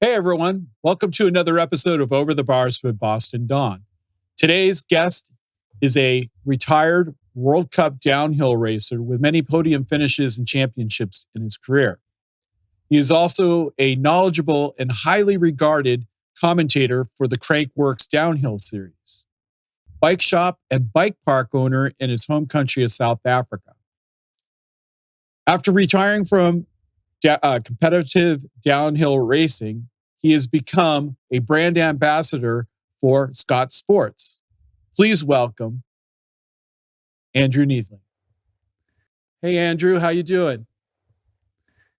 Hey everyone, welcome to another episode of Over the Bars with Boston Don. Today's guest is a retired World Cup downhill racer with many podium finishes and championships in his career. He is also a knowledgeable and highly regarded commentator for the Crankworx Downhill Series, bike shop and bike park owner in his home country of South Africa. After retiring from competitive downhill racing, he has become a brand ambassador for Scott Sports. Please welcome Andrew Neethling. Hey, Andrew, how you doing?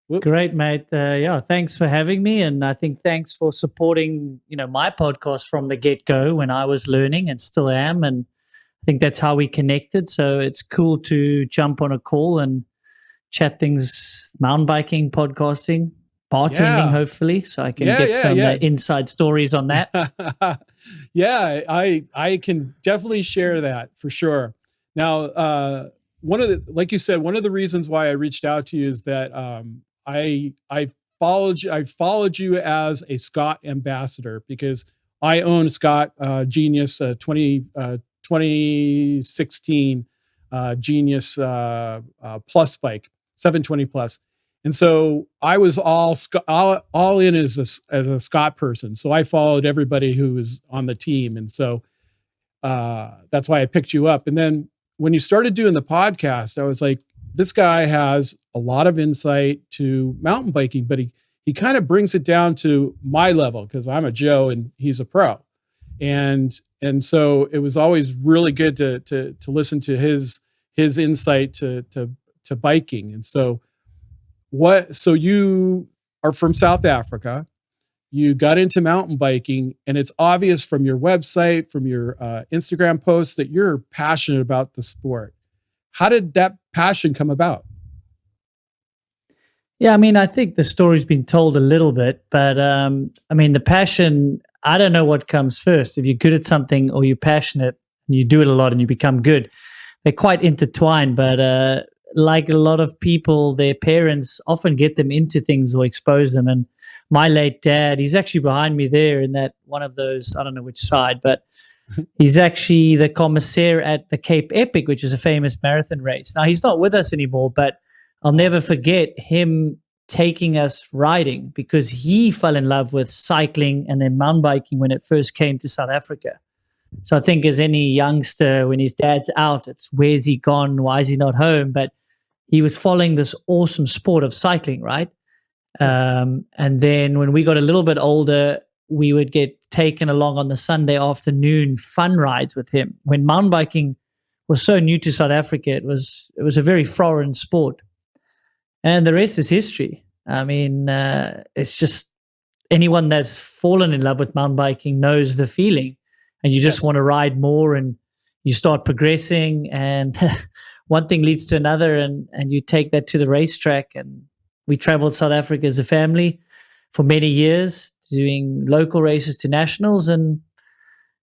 Whoop. Great, mate. Thanks for having me, and I think thanks for supporting, my podcast from the get-go when I was learning and still am, and I think that's how we connected. So it's cool to jump on a call and chat things, mountain biking, podcasting, bartending, hopefully, so I can get some inside stories on that. I can definitely share that for sure. Now, one of the reasons why I reached out to you is that I followed you as a Scott ambassador because I own Scott Genius 2016 Genius Plus bike, 720 Plus. And so I was all in as a Scott person. So I followed everybody who was on the team. And so that's why I picked you up. And then when you started doing the podcast, I was like, this guy has a lot of insight to mountain biking, but he kind of brings it down to my level because I'm a Joe and he's a pro. And so it was always really good to listen to his insight to biking. And so you are from South Africa, you got into mountain biking, and it's obvious from your website, from your Instagram posts that you're passionate about the sport. How did that passion come about? Yeah, I think the story's been told a little bit, but the passion, I don't know what comes first. If you're good at something or you're passionate and you do it a lot and you become good, they're quite intertwined, but like a lot of people, their parents often get them into things or expose them. And my late dad, he's actually behind me there in that one of those, I don't know which side, but he's actually the commissaire at the Cape Epic, which is a famous marathon race. Now, he's not with us anymore, but I'll never forget him taking us riding because he fell in love with cycling and then mountain biking when it first came to South Africa. So I think as any youngster, when his dad's out, it's where's he gone? Why is he not home? But he was following this awesome sport of cycling, right? And then when we got a little bit older, we would get taken along on the Sunday afternoon fun rides with him. When mountain biking was so new to South Africa, it was a very foreign sport. And the rest is history. It's just anyone that's fallen in love with mountain biking knows the feeling. And you just want to ride more and you start progressing and one thing leads to another and you take that to the racetrack. And we traveled South Africa as a family for many years, doing local races to nationals. And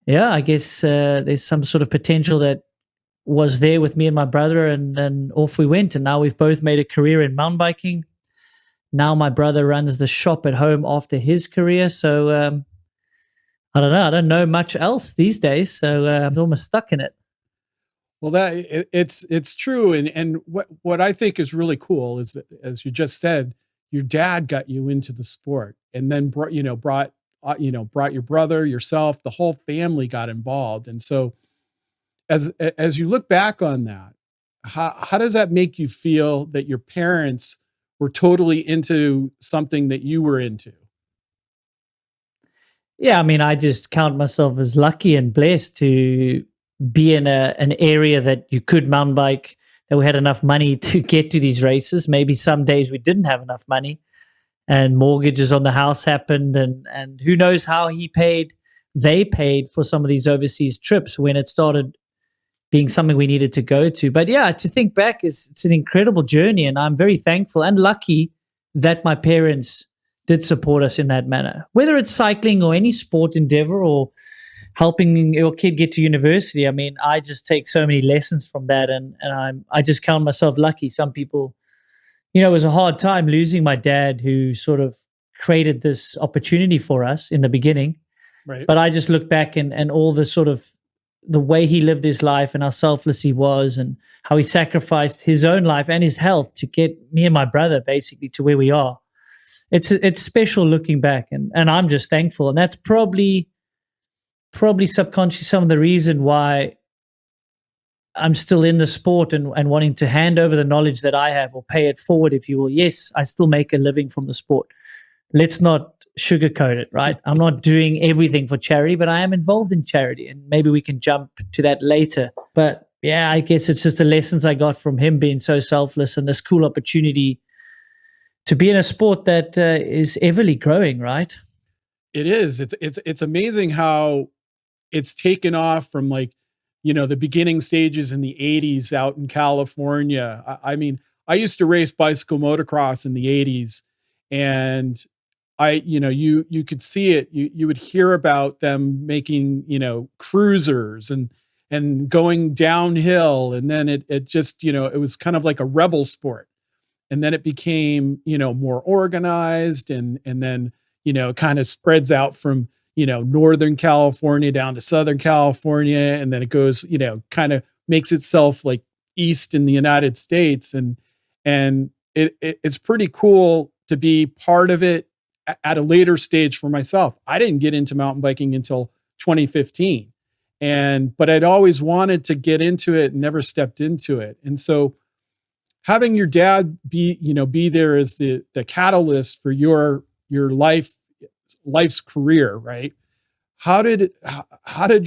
I guess there's some sort of potential that was there with me and my brother and off we went. And now we've both made a career in mountain biking. Now my brother runs the shop at home after his career. So, I don't know. I don't know much else these days, so I'm almost stuck in it. Well, it's true, and what I think is really cool is that, as you just said, your dad got you into the sport, and then brought your brother, yourself, the whole family got involved, and so as you look back on that, how does that make you feel that your parents were totally into something that you were into? Yeah, I just count myself as lucky and blessed to be in an area that you could mountain bike, that we had enough money to get to these races. Maybe some days we didn't have enough money and mortgages on the house happened and who knows how they paid for some of these overseas trips when it started being something we needed to go to. But yeah, to think back, it's an incredible journey and I'm very thankful and lucky that my parents did support us in that manner, whether it's cycling or any sport endeavor or helping your kid get to university. I just take so many lessons from that and I just count myself lucky. Some people, it was a hard time losing my dad who sort of created this opportunity for us in the beginning. Right. But I just look back and all the sort of the way he lived his life and how selfless he was and how he sacrificed his own life and his health to get me and my brother basically to where we are. It's special looking back, and I'm just thankful. And that's probably subconsciously some of the reason why I'm still in the sport and wanting to hand over the knowledge that I have, or pay it forward, if you will. Yes, I still make a living from the sport. Let's not sugarcoat it, right? I'm not doing everything for charity, but I am involved in charity, and maybe we can jump to that later. But yeah, I guess it's just the lessons I got from him being so selfless, and this cool opportunity to be in a sport that is everly growing, right? It is. It's amazing how it's taken off from, like, the beginning stages in the 80s out in California. I mean, I used to race bicycle motocross in the 80s, and you could see it. You would hear about them making, cruisers and going downhill. And then it just, it was kind of like a rebel sport. And then it became, more organized, and then, kind of spreads out from, Northern California down to Southern California. And then it goes, kind of makes itself like east in the United States. And it's pretty cool to be part of it at a later stage for myself. I didn't get into mountain biking until 2015. But I'd always wanted to get into it and never stepped into it. And so having your dad be there as the catalyst for your life's career, right? How did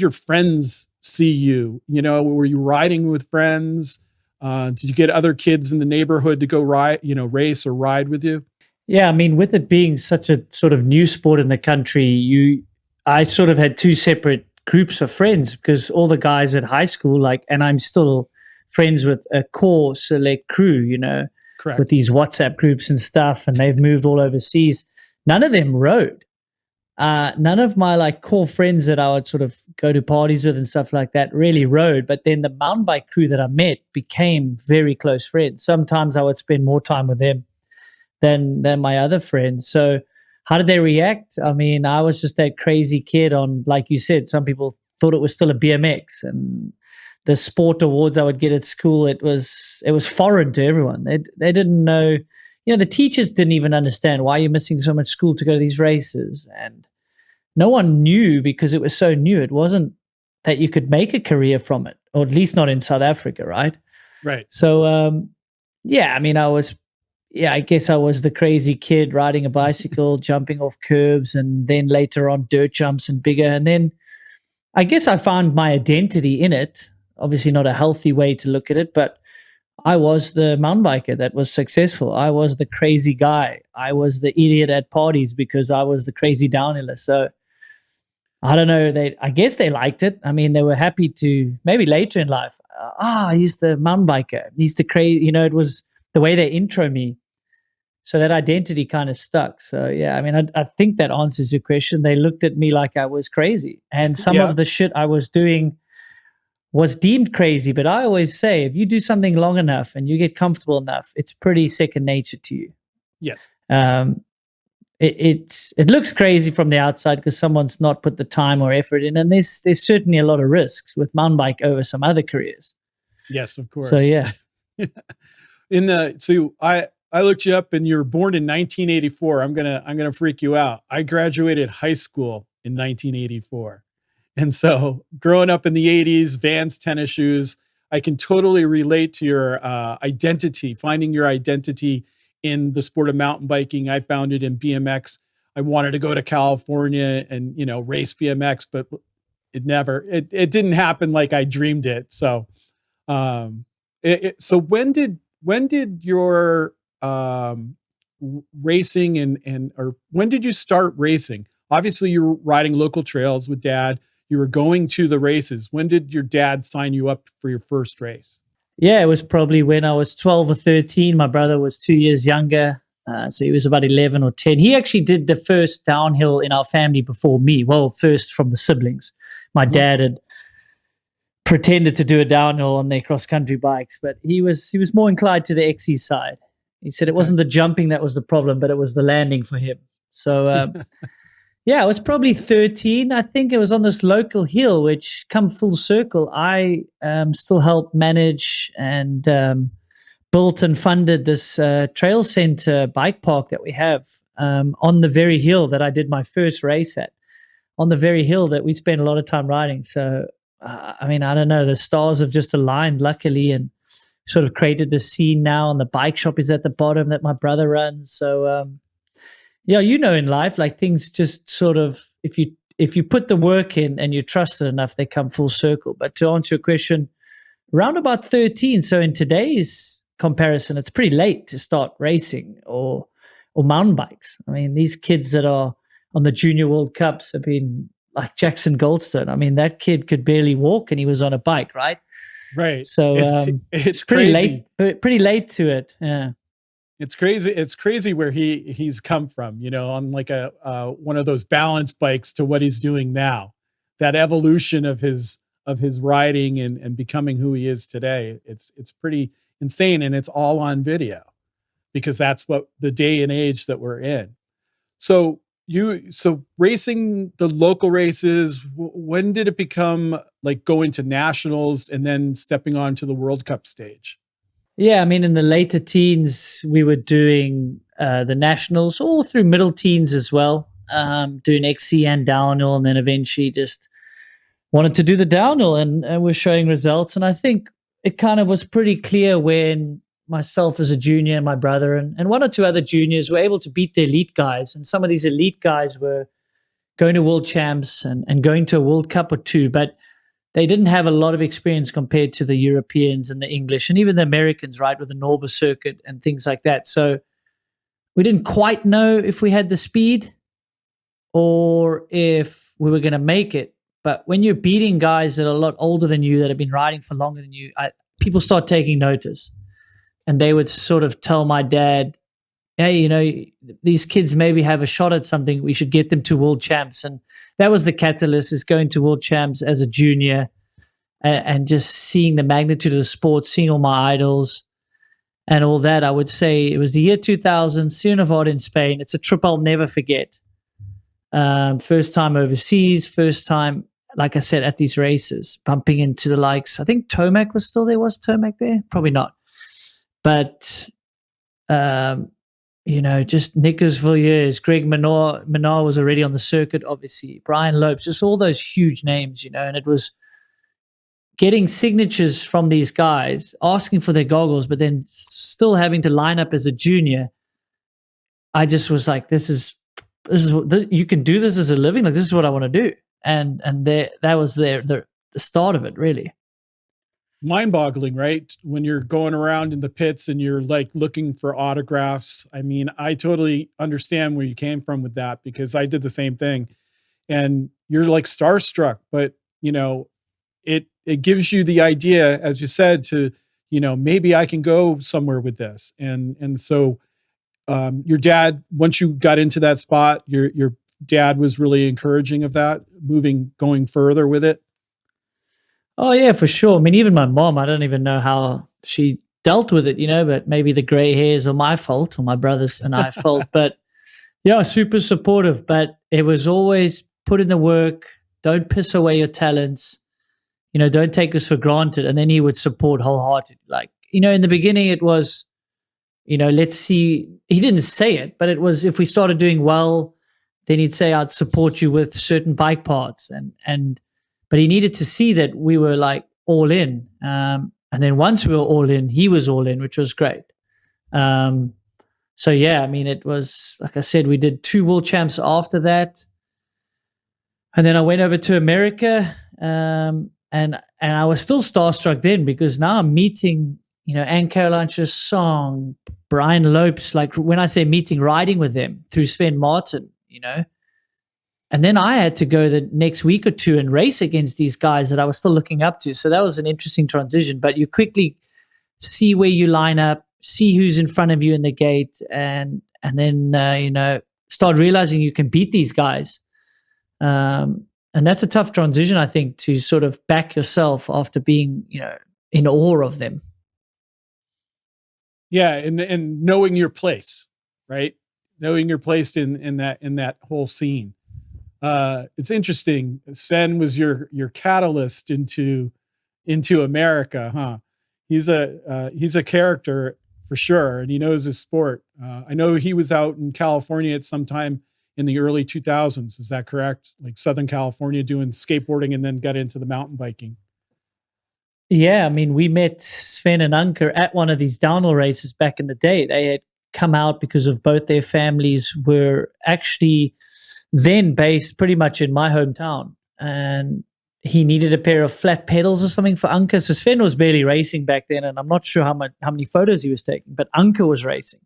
your friends see you? Were you riding with friends? Did you get other kids in the neighborhood to go race or ride with you? Yeah, I mean, with it being such a sort of new sport in the country, I sort of had two separate groups of friends, because all the guys at high school, and I'm still friends with a core select crew, Correct. With these WhatsApp groups and stuff, and they've moved all overseas. None of them rode. None of my core friends that I would sort of go to parties with and stuff like that really rode. But then the mountain bike crew that I met became very close friends. Sometimes I would spend more time with them than my other friends. So how did they react? I mean, I was just that crazy kid on, like you said, some people thought it was still a BMX, and the sport awards I would get at school, it was foreign to everyone. They didn't know, the teachers didn't even understand why you're missing so much school to go to these races. And no one knew, because it was so new. It wasn't that you could make a career from it, or at least not in South Africa, right? Right. So, I mean, I guess I was the crazy kid riding a bicycle, jumping off curbs, and then later on dirt jumps and bigger. And then I guess I found my identity in it. Obviously not a healthy way to look at it, but I was the mountain biker that was successful. I was the crazy guy. I was the idiot at parties because I was the crazy downhiller. So I don't know. I guess they liked it. I mean, they were happy to, maybe later in life, he's the mountain biker. He's the crazy, it was the way they intro me. So that identity kind of stuck. So yeah, I mean, I think that answers your question. They looked at me like I was crazy, and some of the shit I was doing was deemed crazy. But I always say, if you do something long enough and you get comfortable enough, it's pretty second nature to you. Yes. It looks crazy from the outside because someone's not put the time or effort in, and there's certainly a lot of risks with mountain bike over some other careers. Yes, of course. So yeah. I looked you up, and you were born in 1984. I'm gonna freak you out. I graduated high school in 1984, and so growing up in the 80s, Vans tennis shoes, I can totally relate to your identity, finding your identity in the sport of mountain biking. I found it in BMX. I wanted to go to California and race BMX, but it didn't happen like I dreamed it. So, so when did your racing or when did you start racing? Obviously you were riding local trails with Dad. You were going to the races. When did your dad sign you up for your first race? Yeah, it was probably when I was 12 or 13. My brother was 2 years younger. So he was about 11 or 10. He actually did the first downhill in our family before me. Well, first from the siblings. My dad had pretended to do a downhill on their cross-country bikes, but he was more inclined to the XC side. He said it wasn't the jumping that was the problem, but it was the landing for him. So, yeah, I was probably 13. I think it was on this local hill, which come full circle. I still helped manage and built and funded this trail center bike park that we have on the very hill that I did my first race at, on the very hill that we spent a lot of time riding. So, I mean, I don't know, the stars have just aligned, luckily, and sort of created this scene now. And the bike shop is at the bottom that my brother runs. So, yeah, in life, like things just sort of, if you put the work in and you trust it enough, they come full circle. But to answer your question, around about 13. So in today's comparison, it's pretty late to start racing or mountain bikes. I mean, these kids that are on the Junior World Cups have been like Jackson Goldstone. I mean, that kid could barely walk and he was on a bike, right? Right. So it's pretty crazy. Pretty late to it. Yeah. It's crazy. It's crazy where he's come from, on like a one of those balance bikes to what he's doing now. That evolution of his riding and becoming who he is today. It's pretty insane, and it's all on video because that's what the day and age that we're in. So racing the local races, when did it become like going to nationals and then stepping onto the World Cup stage? Yeah, I mean, in the later teens, we were doing the nationals, all through middle teens as well, doing XC and downhill, and then eventually just wanted to do the downhill, and we're showing results. And I think it kind of was pretty clear when myself as a junior and my brother and one or two other juniors were able to beat the elite guys. And some of these elite guys were going to world champs and going to a World Cup or two, but they didn't have a lot of experience compared to the Europeans and the English and even the Americans, right, with the Norba circuit and things like that. So we didn't quite know if we had the speed or if we were going to make it. But when you're beating guys that are a lot older than you, that have been riding for longer than you, people start taking notice. And they would sort of tell my dad, hey, these kids maybe have a shot at something. We should get them to world champs. And that was the catalyst, is going to world champs as a junior and just seeing the magnitude of the sport, seeing all my idols and all that. I would say it was the year 2000, Sierra Nevada in Spain. It's a trip I'll never forget. First time overseas, first time, like I said, at these races, bumping into the likes. I think Tomac was still there. Was Tomac there? Probably not. But, just Nicholas Villiers, Greg Minnaar. Minnaar was already on the circuit, obviously. Brian Lopes, just all those huge names, and it was getting signatures from these guys, asking for their goggles, but then still having to line up as a junior. I just was like, this is you can do this as a living. Like, this is what I want to do. And that was the start of it, really. Mind-boggling, right? When you're going around in the pits and you're like looking for autographs. I mean, I totally understand where you came from with that, because I did the same thing. And you're like starstruck, but it gives you the idea, as you said, to maybe I can go somewhere with this. And so your dad, once you got into that spot, your dad was really encouraging of that, going further with it. Oh, yeah, for sure. I mean, even my mom, I don't even know how she dealt with it, but maybe the gray hairs are my fault, or my brothers and I fault. But yeah, super supportive. But it was always put in the work. Don't piss away your talents. Don't take this for granted. And then he would support wholeheartedly. Like, in the beginning it was, let's see. He didn't say it, but it was, if we started doing well, then he'd say, I'd support you with certain bike parts. But he needed to see that we were like all in. And then once we were all in, he was all in, which was great. So yeah, I mean, it was, like I said, we did 2 world champs after that. And then I went over to America, and I was still starstruck then, because now I'm meeting, Anne Caroline Chassong, Brian Lopes, like when I say meeting, riding with them through Sven Martin, And then I had to go the next week or two and race against these guys that I was still looking up to. So that was an interesting transition. But you quickly see where you line up, see who's in front of you in the gate, and then start realizing you can beat these guys. And that's a tough transition, I think, to sort of back yourself after being, in awe of them. Yeah, and knowing your place, right? knowing you're placed in that whole scene. It's interesting. Sven was your catalyst into America, huh? He's a character for sure, and he knows his sport. I know he was out in California at some time in the early 2000s. Is that correct? Like Southern California doing skateboarding and then got into the mountain biking. Yeah, I mean, we met Sven and Anke at one of these downhill races back in the day. They had come out because of both their families were actually then based pretty much in my hometown. And he needed a pair of flat pedals or something for Anke. So Sven was barely racing back then, and I'm not sure how many photos he was taking, but Anke was racing.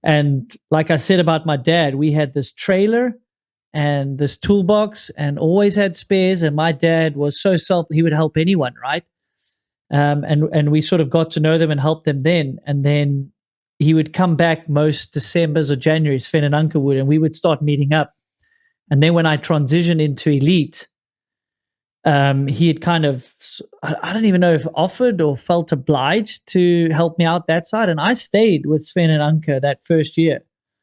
And like I said about my dad, we had this trailer and this toolbox and always had spares. And my dad was so he would help anyone, right? And we sort of got to know them and helped them then. And then he would come back most Decembers or January, Sven and Anke would, and we would start meeting up. And then when I transitioned into Elite, he had kind of, I don't even know if offered or felt obliged to help me out that side. And I stayed with Sven and Anke that first year.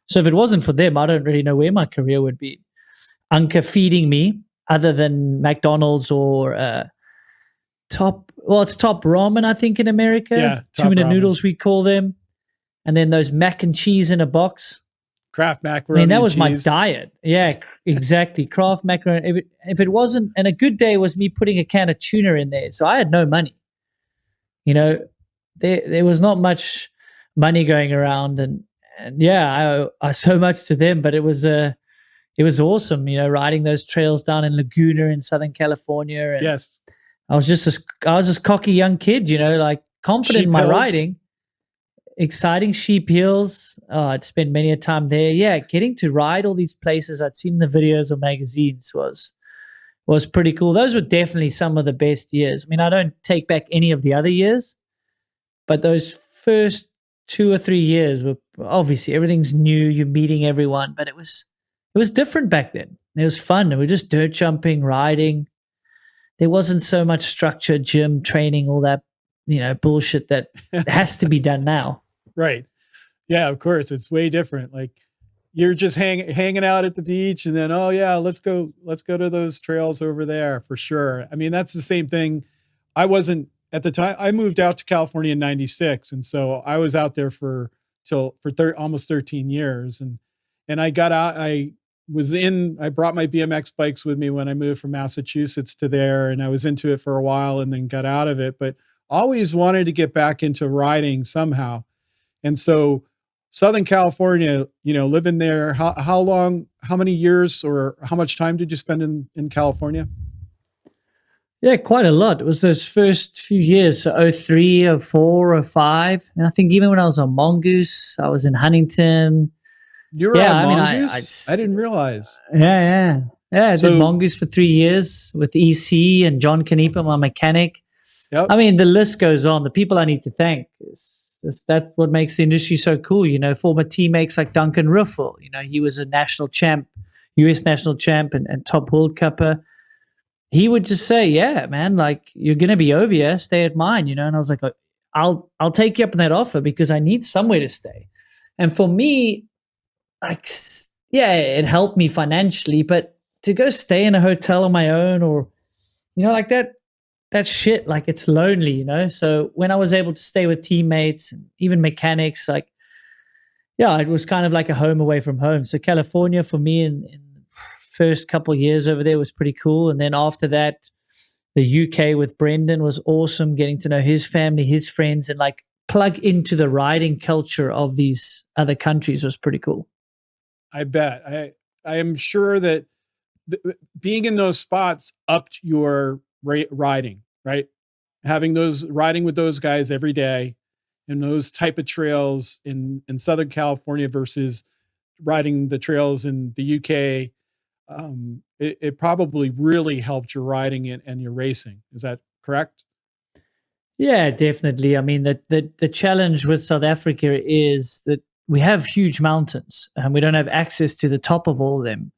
So if it wasn't for them, I don't really know where my career would be. Anke feeding me, other than McDonald's or it's Top Ramen, I think, in America. Yeah, 2-minute noodles, we call them. And then those mac and cheese in a box. Kraft macaroni. I mean, that was cheese. my diet. Yeah, exactly. Kraft macaroni. If it wasn't, and a good day was me putting a can of tuna in there. So I had no money. You know, there was not much money going around, and yeah, I so much to them, but it was awesome. You know, riding those trails down in Laguna in Southern California. And yes, I was just a cocky young kid. You know, like confident Sheep in my Hills. riding. Exciting Sheep Hills. Oh, I'd spent many a time there. Yeah, getting to ride all these places I'd seen in the videos or magazines was pretty cool. Those were definitely some of the best years. I mean, I don't take back any of the other years, but those first 2 or 3 years were obviously everything's new. You're meeting everyone, but it was different back then. It was fun. We were just dirt jumping, riding. There wasn't so much structure, gym training, all that, you know, bullshit that has to be done now. Right. Yeah, of course. It's way different. Like you're just hanging out at the beach and then, oh yeah, let's go to those trails over there for sure. I mean, that's the same thing. I wasn't at the time. I moved out to California in 96. And so I was out there for almost 13 years. And I got out, I brought my BMX bikes with me when I moved from Massachusetts to there. And I was into it for a while and then got out of it, but always wanted to get back into riding somehow. And so Southern California, you know, living there, how many years or how much time did you spend in California? Yeah, quite a lot. It was those first few years, so 03, 04, 05. And I think even when I was on Mongoose, I was in Huntington. You were on Mongoose? I didn't realize. Yeah. I did Mongoose for 3 years with EC and John Canepa, my mechanic. Yep. I mean, the list goes on. The people I need to thank that's what makes the industry so cool. You know, former teammates like Duncan Riffle. You know, he was a national champ, US national champ and top World Cupper. He would just say, "Yeah, man, like you're gonna be over here. Stay at mine." You know, and I was like, "I'll take you up on that offer because I need somewhere to stay." And for me, like, yeah, it helped me financially, but to go stay in a hotel on my own or, you know, like that shit, like it's lonely, you know? So when I was able to stay with teammates and even mechanics, like, yeah, it was kind of like a home away from home. So California for me in first couple of years over there was pretty cool. And then after that, the UK with Brendan was awesome, getting to know his family, his friends, and like plug into the riding culture of these other countries was pretty cool. I bet. I am sure that being in those spots upped your riding, right? Riding with those guys every day in those type of trails in Southern California versus riding the trails in the UK. It probably really helped your riding and your racing. Is that correct? Yeah, definitely. I mean, the challenge with South Africa is that we have huge mountains and we don't have access to the top of all of them.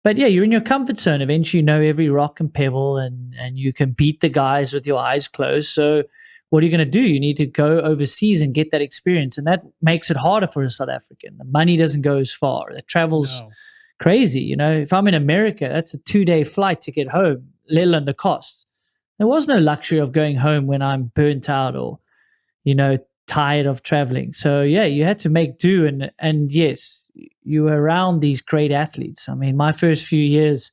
But yeah, you're in your comfort zone. Eventually, you know every rock and pebble and you can beat the guys with your eyes closed. So what are you going to do? You need to go overseas and get that experience. And that makes it harder for a South African. The money doesn't go as far. The travel's crazy. You know, if I'm in America, that's a 2-day flight to get home, let alone the cost. There was no luxury of going home when I'm burnt out or, you know, tired of traveling. So yeah, you had to make do. And yes, you were around these great athletes. I mean, my first few years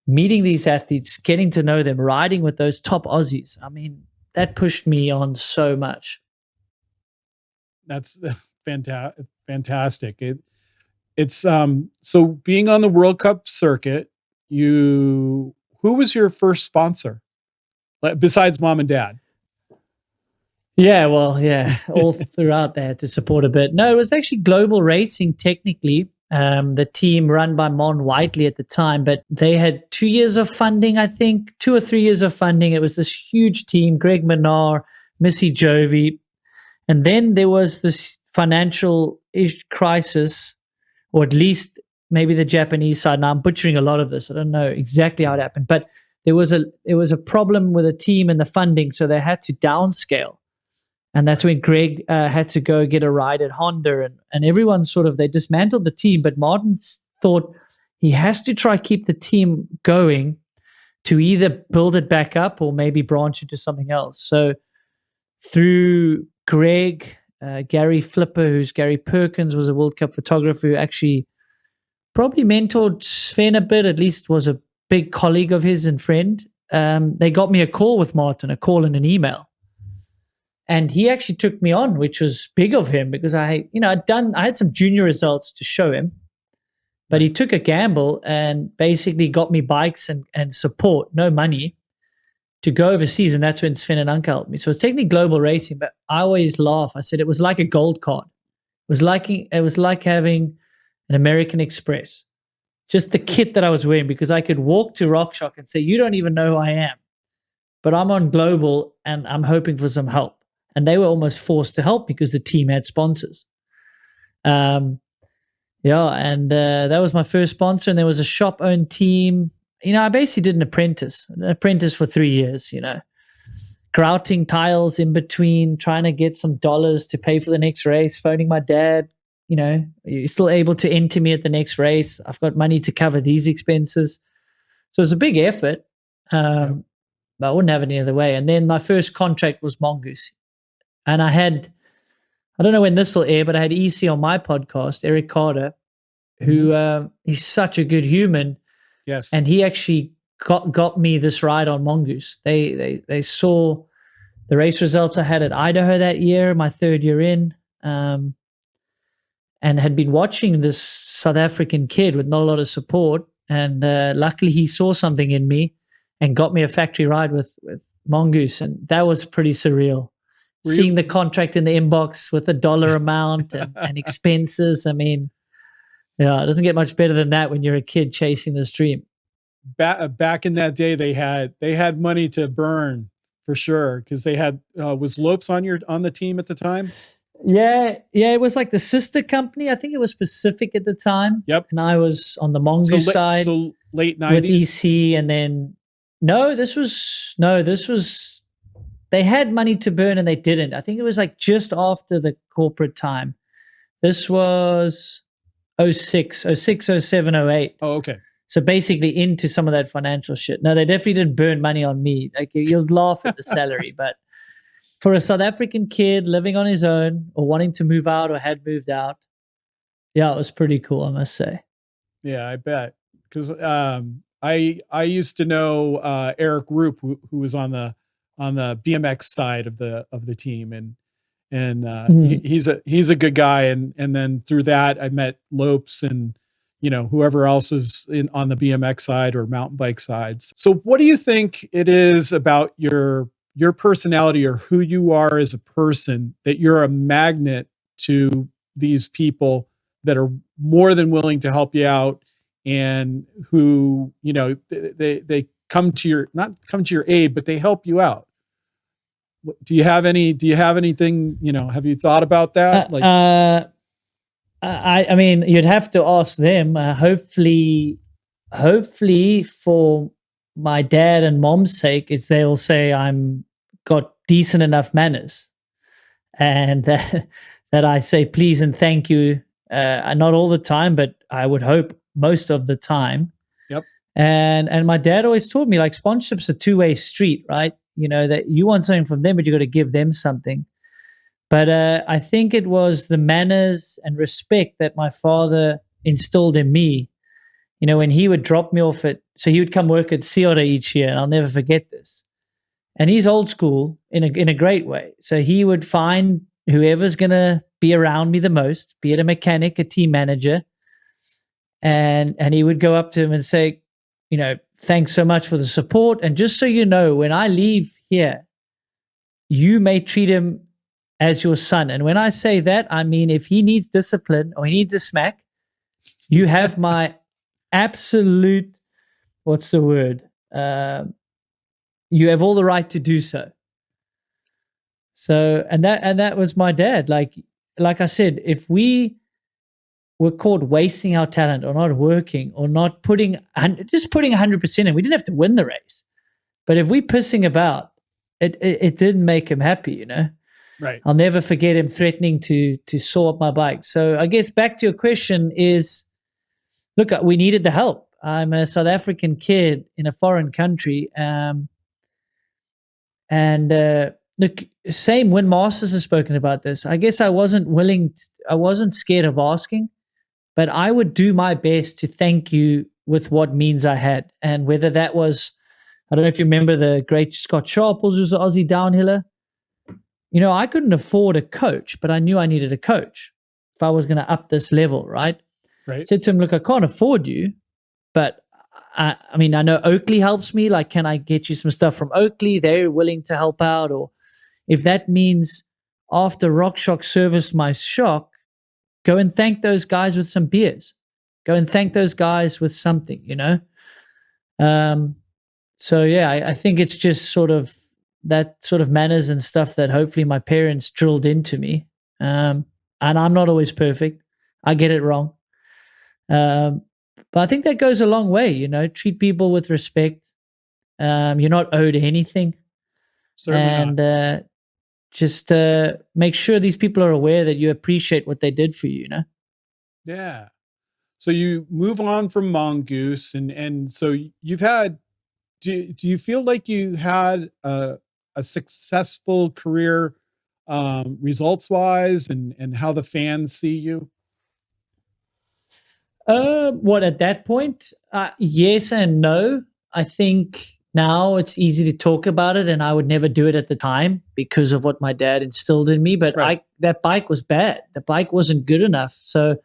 meeting these athletes, getting to know them, riding with those top Aussies, I mean, that pushed me on so much. That's fantastic. It's so being on the World Cup circuit, who was your first sponsor besides mom and dad? Yeah, well, yeah, all throughout they had to support a bit. No, it was actually Global Racing technically, the team run by Mon Whiteley at the time, but they had 2 years of funding, I think, 2 or 3 years of funding. It was this huge team, Greg Minnaar, Missy Jovi. And then there was this financial crisis, or at least maybe the Japanese side. Now I'm butchering a lot of this. I don't know exactly how it happened, but there was a problem with the team and the funding, so they had to downscale. And that's when Greg had to go get a ride at Honda, and everyone they dismantled the team. But Martin thought he has to try keep the team going to either build it back up or maybe branch into something else. So through Greg, Gary Flipper, who's Gary Perkins, was a World Cup photographer who actually probably mentored Sven a bit, at least was a big colleague of his and friend. They got me a call with Martin, a call and an email. And he actually took me on, which was big of him because I had some junior results to show him, but he took a gamble and basically got me bikes and support, no money, to go overseas. And that's when Sven and Anke helped me. So it's technically Global Racing, but I always laugh. I said it was like a gold card. It was like having an American Express, just the kit that I was wearing, because I could walk to RockShox and say, you don't even know who I am, but I'm on Global and I'm hoping for some help. And they were almost forced to help because the team had sponsors. And that was my first sponsor. And there was a shop-owned team. You know, I basically did an apprentice for 3 years, grouting tiles in between, trying to get some dollars to pay for the next race, phoning my dad, you're still able to enter me at the next race. I've got money to cover these expenses. So it's a big effort, but I wouldn't have it any other way. And then my first contract was Mongoose. And I don't know when this will air, but I had EC on my podcast, Eric Carter, who he's such a good human. Yes. And he actually got me this ride on Mongoose. They saw the race results I had at Idaho that year, my third year in, and had been watching this South African kid with not a lot of support. And luckily he saw something in me and got me a factory ride with Mongoose. And that was pretty surreal. Seeing the contract in the inbox with the dollar amount and expenses. I mean, yeah, it doesn't get much better than that when you're a kid chasing this dream. Back in that day, they had money to burn for sure, because they had was Lopes on the team at the time? Yeah, it was like the sister company. I think it was Pacific at the time. Yep. And I was on the Mongoose side. So late 90s? With EC, and then this was they had money to burn and they didn't. I think it was like just after the corporate time. This was 06, 07, 08. Oh, okay. So basically into some of that financial shit. No, they definitely didn't burn money on me. Like, you'll laugh at the salary, but for a South African kid living on his own or wanting to move out or had moved out, yeah, it was pretty cool, I must say. Yeah, I bet. Because I used to know Eric Roop, who was on the BMX side of the team, and he's a good guy, and then through that I met Lopes and whoever else was on the BMX side or mountain bike sides. So what do you think it is about your personality or who you are as a person that you're a magnet to these people that are more than willing to help you out, and who they come to your aid, but they help you out? Do you have anything, have you thought about that? I mean, you'd have to ask them. Hopefully for my dad and mom's sake, they'll say I'm got decent enough manners, and that I say please and thank you, not all the time, but I would hope most of the time. Yep. And my dad always taught me, like, sponsorship's a two-way street, right? You know, that you want something from them, but you got to give them something. But I think it was the manners and respect that my father instilled in me. You know, when he would drop me off so he would come work at Ciora each year, and I'll never forget this. And he's old school in a great way. So he would find whoever's going to be around me the most, be it a mechanic, a team manager, and he would go up to him and say, you know, thanks so much for the support. And just so you know, when I leave here, you may treat him as your son. And when I say that, I mean, if he needs discipline or he needs a smack, you have my absolute, what's the word? You have all the right to do so. So, and that was my dad. Like I said, if we were caught wasting our talent or not working or not putting 100% in, we didn't have to win the race. But if we pissing about, it didn't make him happy, you know? Right. I'll never forget him threatening to saw up my bike. So I guess back to your question is, look, we needed the help. I'm a South African kid in a foreign country. Look, same when Masters has spoken about this. I guess I wasn't scared of asking, but I would do my best to thank you with what means I had. And whether that was, I don't know if you remember the great Scott Sharples, who's the Aussie downhiller. You know, I couldn't afford a coach, but I knew I needed a coach if I was going to up this level, right? Right. I said to him, look, I can't afford you, but I mean, I know Oakley helps me. Like, can I get you some stuff from Oakley? They're willing to help out. Or if that means after RockShox serviced my shock, go and thank those guys with some beers. Go and thank those guys with something, you know? So, yeah, I think it's just sort of that sort of manners and stuff that hopefully my parents drilled into me. And I'm not always perfect. I get it wrong. But I think that goes a long way, you know, treat people with respect. You're not owed anything. Certainly and just make sure these people are aware that you appreciate what they did for you, you know? Yeah. So you move on from Mongoose, and so you've had, do you feel like you had a successful career results wise, and how the fans see you? What, at that point? Yes and no. I think now it's easy to talk about it, and I would never do it at the time because of what my dad instilled in me. But Right. that bike was bad. The bike wasn't good enough. So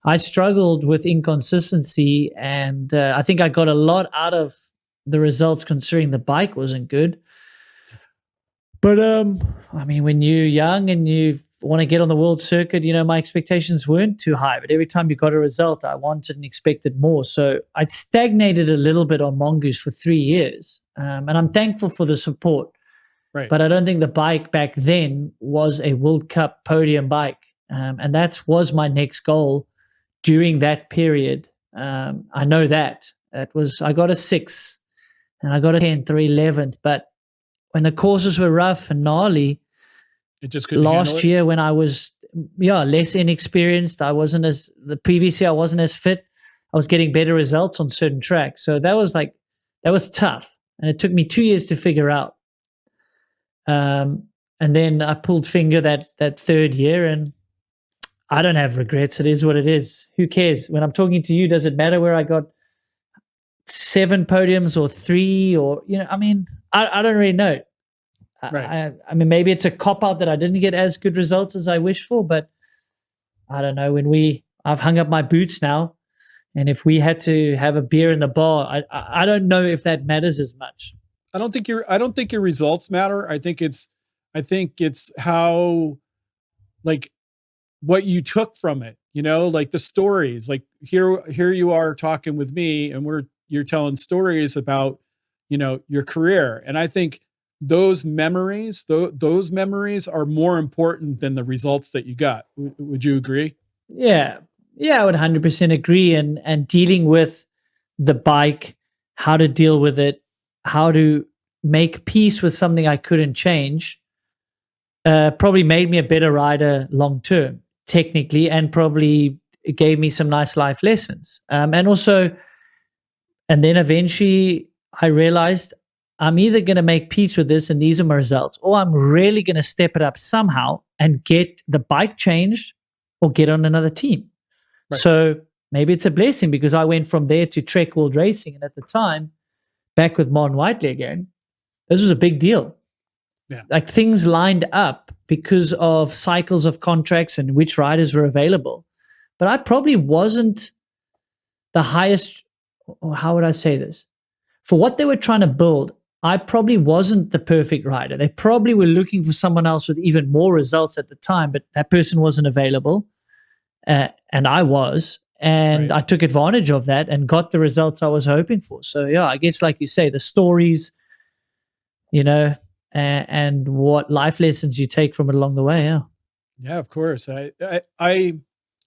I struggled with inconsistency, and I think I got a lot out of the results considering the bike wasn't good. But I mean, when you're young and you want to get on the world circuit, you know, my expectations weren't too high. But every time you got a result, I wanted and expected more. So I stagnated a little bit on Mongoose for 3 years, and I'm thankful for the support. Right. But I don't think the bike back then was a World Cup podium bike, and that was my next goal during that period. I know that I got a 6, and I got a 10th or 11th, but when the courses were rough and gnarly, it just couldn't handle last it? year when I was less inexperienced, the previous year I wasn't as fit. I was getting better results on certain tracks. So that was tough. And it took me 2 years to figure out. And then I pulled finger that third year, and I don't have regrets. It is what it is. Who cares? When I'm talking to you, does it matter where I got 7 podiums or 3, or, you know, I mean, I don't really know. Right. I mean, maybe it's a cop-out that I didn't get as good results as I wished for, but I don't know. I've hung up my boots now, and if we had to have a beer in the bar, I don't know if that matters as much. I don't think your results matter. I think it's how, like, what you took from it, you know, like the stories. Like here you are talking with me, and you're telling stories about, you know, your career. And I think those memories are more important than the results that you got. Would you agree? Yeah, I would 100% agree. And dealing with the bike, how to deal with it, how to make peace with something I couldn't change probably made me a better rider long term, technically, and probably gave me some nice life lessons. And then eventually I realized I'm either going to make peace with this and these are my results, or I'm really going to step it up somehow and get the bike changed or get on another team. Right. So maybe it's a blessing, because I went from there to Trek World Racing. And at the time, back with Martin Whiteley again, this was a big deal. Yeah. Like, things lined up because of cycles of contracts and which riders were available. But I probably wasn't the highest, how would I say this? For what they were trying to build, I probably wasn't the perfect rider. They probably were looking for someone else with even more results at the time, but that person wasn't available. And I was. And right. I took advantage of that and got the results I was hoping for. So, yeah, I guess, like you say, the stories, and what life lessons you take from it along the way. Yeah. Yeah, of course. I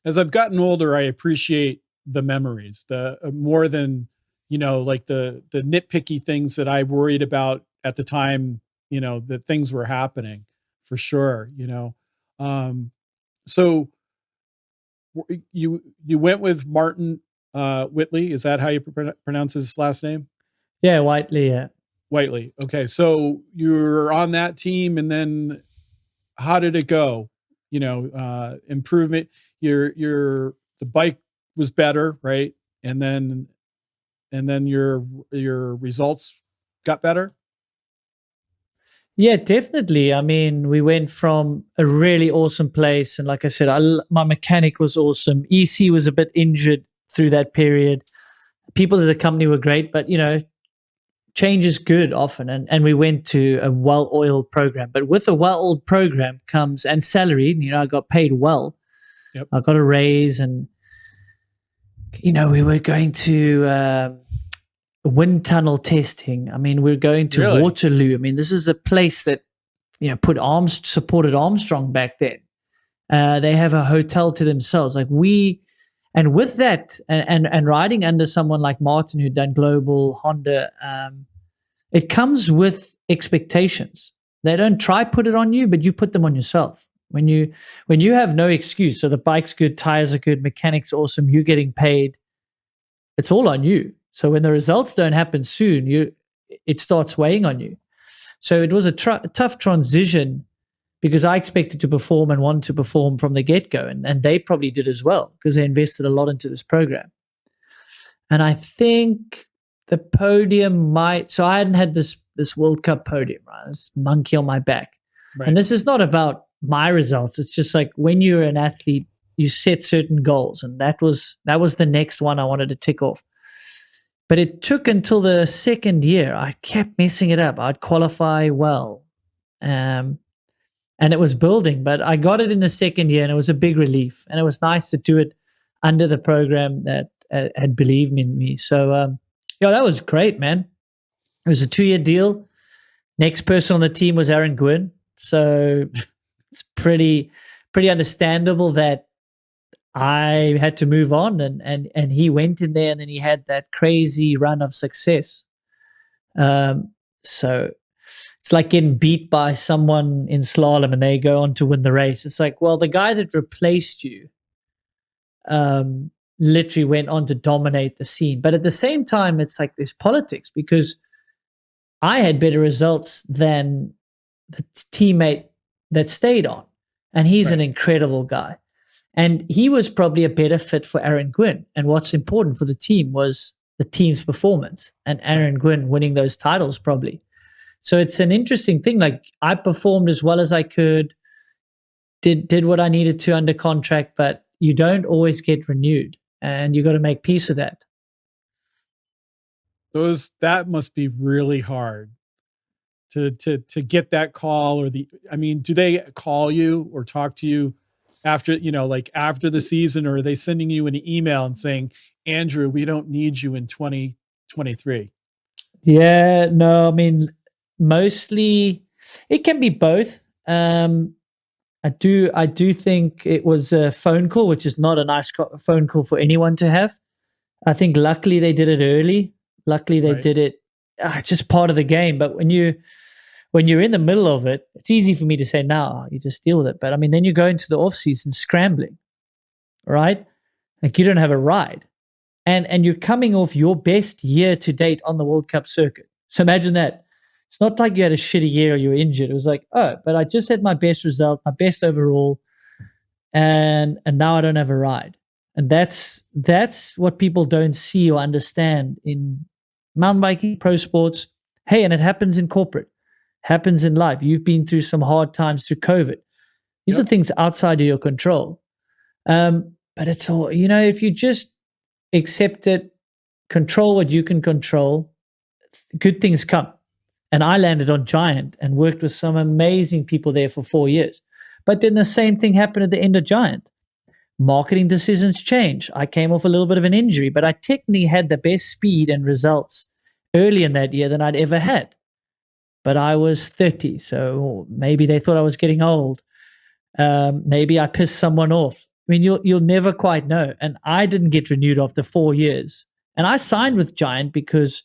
as I've gotten older, I appreciate the memories, the more than, like the nitpicky things that I worried about at the time, that things were happening, for sure. So you went with Martin Whitley. Is that how you pronounce his last name? Yeah, Whiteley. Yeah. Whiteley. Okay. So you were on that team, and then how did it go? Improvement, the bike was better, right? And then your results got better. Yeah, definitely. I mean, we went from a really awesome place. And like I said, my mechanic was awesome. EC was a bit injured through that period. People at the company were great, but change is good often, and we went to a well-oiled program. But with a well-oiled program comes, and salary, I got paid well. Yep. I got a raise, and we were going to wind tunnel testing. I mean, we were going to Really? Waterloo. I mean, this is a place that supported Armstrong back then. They have a hotel to themselves. And with that, and riding under someone like Martin, who'd done Global, Honda, it comes with expectations. They don't try put it on you, but you put them on yourself. When you have no excuse, so the bike's good, tires are good, mechanics awesome, you're getting paid, it's all on you. So when the results don't happen soon, it starts weighing on you. So it was a tough transition, because I expected to perform and wanted to perform from the get-go, and they probably did as well, because they invested a lot into this program. And I think the podium so I hadn't had this World Cup podium, right? This monkey on my back. Right. And this is not about my results. It's just like, when you're an athlete, you set certain goals, and that was the next one I wanted to tick off. But it took until the second year. I kept messing it up. I'd qualify well. And it was building, but I got it in the second year, and it was a big relief. And it was nice to do it under the program that had believed in me. So, that was great, man. It was a 2-year deal. Next person on the team was Aaron Gwynn. So it's pretty understandable that I had to move on, and he went in there, and then he had that crazy run of success. So it's like getting beat by someone in slalom and they go on to win the race. It's like, well, the guy that replaced you literally went on to dominate the scene. But at the same time, it's like there's politics, because I had better results than the teammate that stayed on. And he's an incredible guy. And he was probably a better fit for Aaron Gwynn. And what's important for the team was the team's performance, and Aaron Gwynn winning those titles probably. So it's an interesting thing. Like, I performed as well as I could, did what I needed to under contract, but you don't always get renewed, and you got to make peace with that. That must be really hard to get that call, or do they call you or talk to you after, after the season, or are they sending you an email and saying, Andrew, we don't need you in 2023? Yeah, no, I mean, mostly it can be both. I do think it was a phone call, which is not a nice phone call for anyone to have. I think luckily they did it early. Luckily they did it it's just part of the game. But when you're in the middle of it, it's easy for me to say, no, you just deal with it. But I mean, then you go into the off season scrambling, right? Like you don't have a ride. And you're coming off your best year to date on the World Cup circuit. So imagine that. It's not like you had a shitty year or you were injured. It was like, oh, but I just had my best result, my best overall, and now I don't have a ride. And that's what people don't see or understand in mountain biking, pro sports. Hey, and it happens in corporate, happens in life. You've been through some hard times through COVID. These are things outside of your control. But it's all, if you just accept it, control what you can control, good things come. And I landed on Giant and worked with some amazing people there for 4 years. But then the same thing happened at the end of Giant. Marketing decisions change. I came off a little bit of an injury, but I technically had the best speed and results early in that year than I'd ever had. But I was 30, so maybe they thought I was getting old. Maybe I pissed someone off. I mean, you'll never quite know. And I didn't get renewed after 4 years. And I signed with Giant because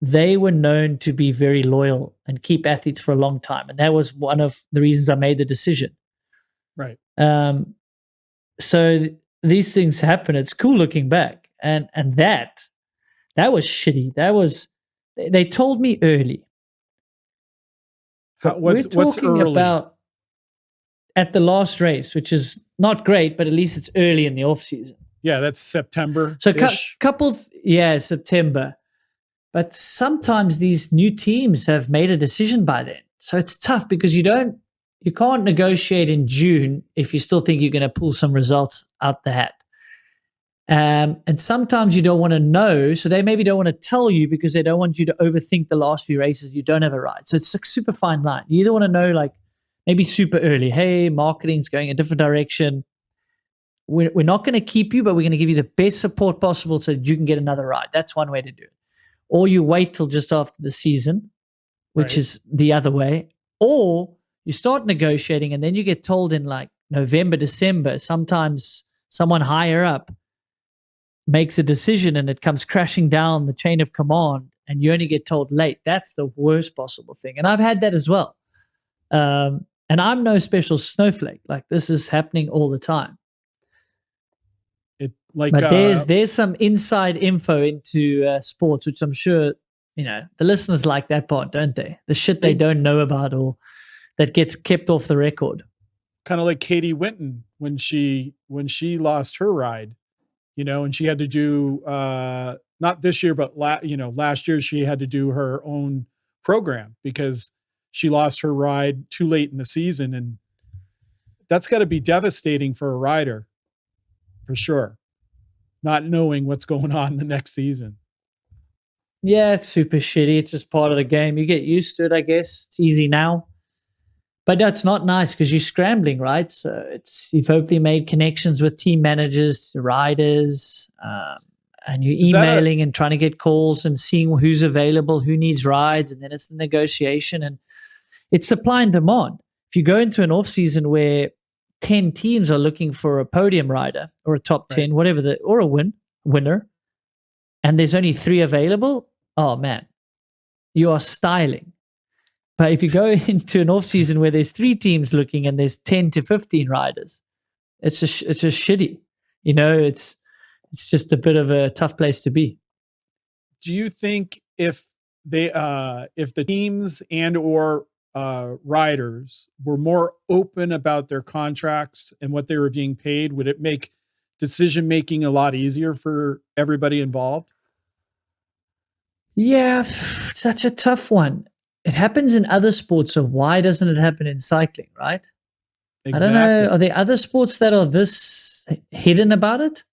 they were known to be very loyal and keep athletes for a long time. And that was one of the reasons I made the decision. Right. So these things happen. It's cool looking back. And that was shitty. They told me early. What's early? About at the last race, which is not great, but at least it's early in the off season. Yeah, that's September. So September. But sometimes these new teams have made a decision by then. So it's tough because you can't negotiate in June if you still think you're going to pull some results out the hat. And sometimes you don't want to know, so they maybe don't want to tell you because they don't want you to overthink the last few races. You don't have a ride. So it's a super fine line. You either want to know like maybe super early, hey, marketing's going a different direction. We're not going to keep you, but we're going to give you the best support possible so that you can get another ride. That's one way to do it. Or you wait till just after the season, which is the other way. Or you start negotiating and then you get told in like November, December, sometimes someone higher up makes a decision and it comes crashing down the chain of command and you only get told late. That's the worst possible thing. And I've had that as well. And I'm no special snowflake. Like this is happening all the time. But there's some inside info into sports, which I'm sure, the listeners like that part, don't they? The shit they don't know about or that gets kept off the record. Kind of like Katie Winton when she lost her ride, and she had to do, not this year, but last year she had to do her own program because she lost her ride too late in the season. And that's got to be devastating for a rider for sure. Not knowing what's going on the next season. Yeah, it's super shitty. It's just part of the game. You get used to it, I guess. It's easy now. But that's not nice because you're scrambling, right? So you've hopefully made connections with team managers, riders, and you're emailing and trying to get calls and seeing who's available, who needs rides, and then it's the negotiation. And it's supply and demand. If you go into an off-season where 10 teams are looking for a podium rider or a top 10, whatever, or a winner, and there's only 3 available, oh man, you are styling. But if you go into an off season where there's 3 teams looking and there's 10 to 15 riders, it's just shitty. It's just a bit of a tough place to be. Do you think if the teams and or riders were more open about their contracts and what they were being paid, would it make decision making a lot easier for everybody involved? Yeah, such a tough one. It happens in other sports, so why doesn't it happen in cycling, right? Exactly. I don't know. Are there other sports that are this hidden about it?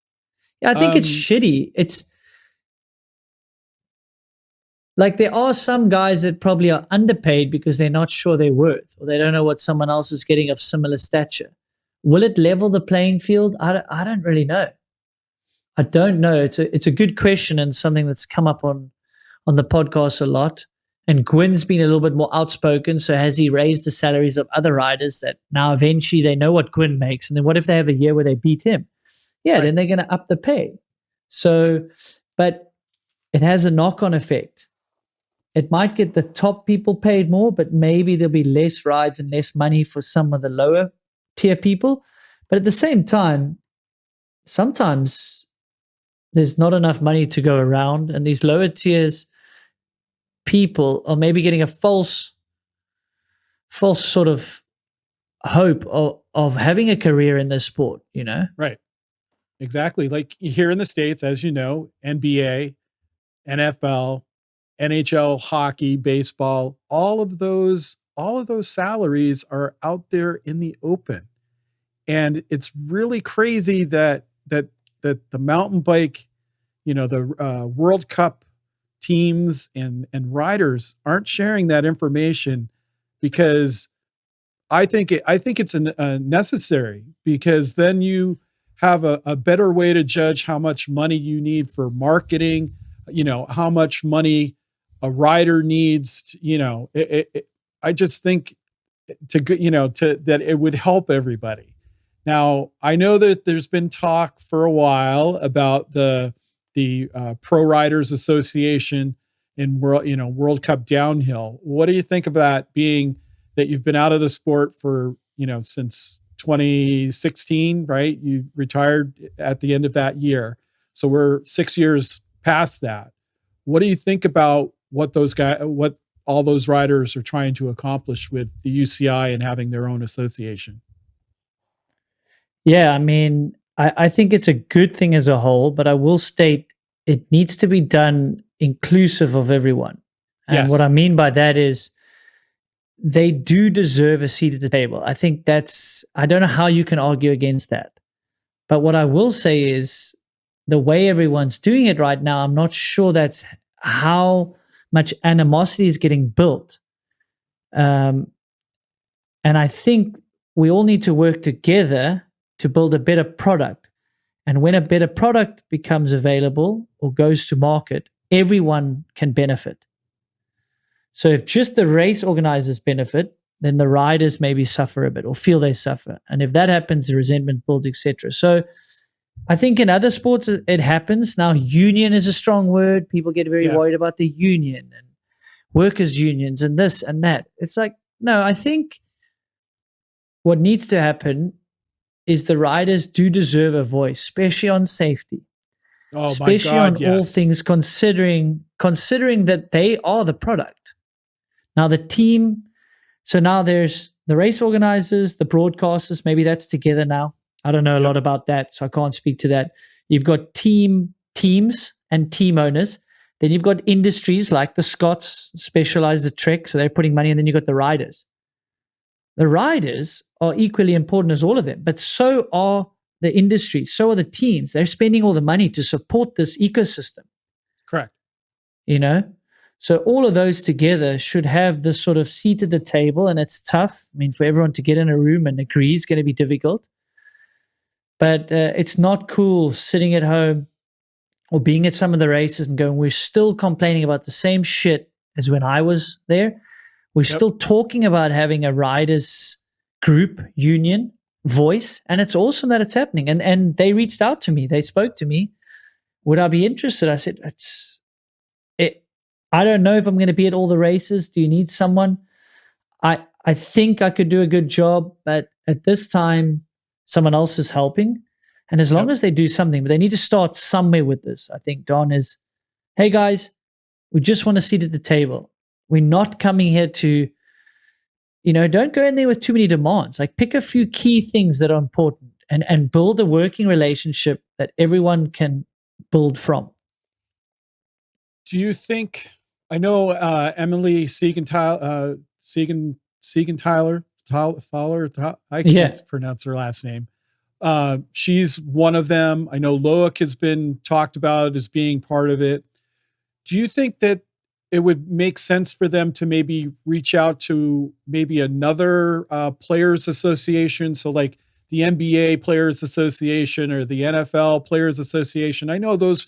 Yeah, I think it's shitty. It's like there are some guys that probably are underpaid because they're not sure their worth or they don't know what someone else is getting of similar stature. Will it level the playing field? I don't really know. I don't know. It's a good question and something that's come up on the podcast a lot. And Gwyn's been a little bit more outspoken. So has he raised the salaries of other riders that now eventually they know what Gwyn makes? And then what if they have a year where they beat him? Yeah, then they're going to up the pay. So, but it has a knock-on effect. it might get the top people paid more, but maybe there'll be less rides and less money for some of the lower tier people. But at the same time, sometimes there's not enough money to go around, and these lower tiers people are maybe getting a false sort of hope of having a career in this sport, Right. Exactly. Like here in the States, as you know, NBA, NFL, NHL, hockey, baseball, all of those salaries are out there in the open. And it's really crazy that the mountain bike, the World Cup teams and riders aren't sharing that information, because I think it's necessary, because then you have a better way to judge how much money you need for marketing, how much money a rider needs. I just think that it would help everybody. Now, I know that there's been talk for a while about the Pro Riders Association in World Cup downhill. What do you think of that, being that you've been out of the sport for, since 2016, right? You retired at the end of that year. So we're 6 years past that. What do you think about what all those riders are trying to accomplish with the UCI and having their own association? Yeah, I mean, I think it's a good thing as a whole, but I will state it needs to be done inclusive of everyone. And Yes. what I mean by that is they do deserve a seat at the table. I think I don't know how you can argue against that. But what I will say is the way everyone's doing it right now, I'm not sure that's how much animosity is getting built. And I think we all need to work together to build a better product. And when a better product becomes available or goes to market, everyone can benefit. So if just the race organizers benefit, then the riders maybe suffer a bit or feel they suffer. And if that happens, the resentment builds, etc. So I think in other sports it happens. Now, union is a strong word. People get very worried about the union and workers' unions and this and that. It's like, no, I think what needs to happen is the riders do deserve a voice, especially on safety. Oh, especially my God, on all things, considering that they are the product. Now the team, so now there's the race organizers, the broadcasters, maybe that's together now. I don't know a lot about that, so I can't speak to that. You've got teams and team owners. Then you've got industries like the Scots specialize the Trek, so they're putting money, and then you've got the riders. The riders are equally important as all of them, but so are the industry, so are the teams. They're spending all the money to support this ecosystem. Correct. So all of those together should have this sort of seat at the table, and it's tough. I mean, for everyone to get in a room and agree is going to be difficult. But it's not cool sitting at home or being at some of the races and going, we're still complaining about the same shit as when I was there. We're still talking about having a riders group union voice, and it's awesome that it's happening. And they reached out to me. They spoke to me. Would I be interested? I said, I don't know if I'm going to be at all the races. Do you need someone? I think I could do a good job, but at this time, someone else is helping. And as long as they do something, but they need to start somewhere with this. I think Don is, hey guys, we just want a seat at the table. We're not coming here to, don't go in there with too many demands. Like pick a few key things that are important and build a working relationship that everyone can build from. Do you think, I know Emily Siegenthaler, I can't pronounce her last name. She's one of them. I know Loic has been talked about as being part of it. Do you think that it would make sense for them to maybe reach out to maybe another players association? So like the NBA Players Association or the NFL Players Association. I know those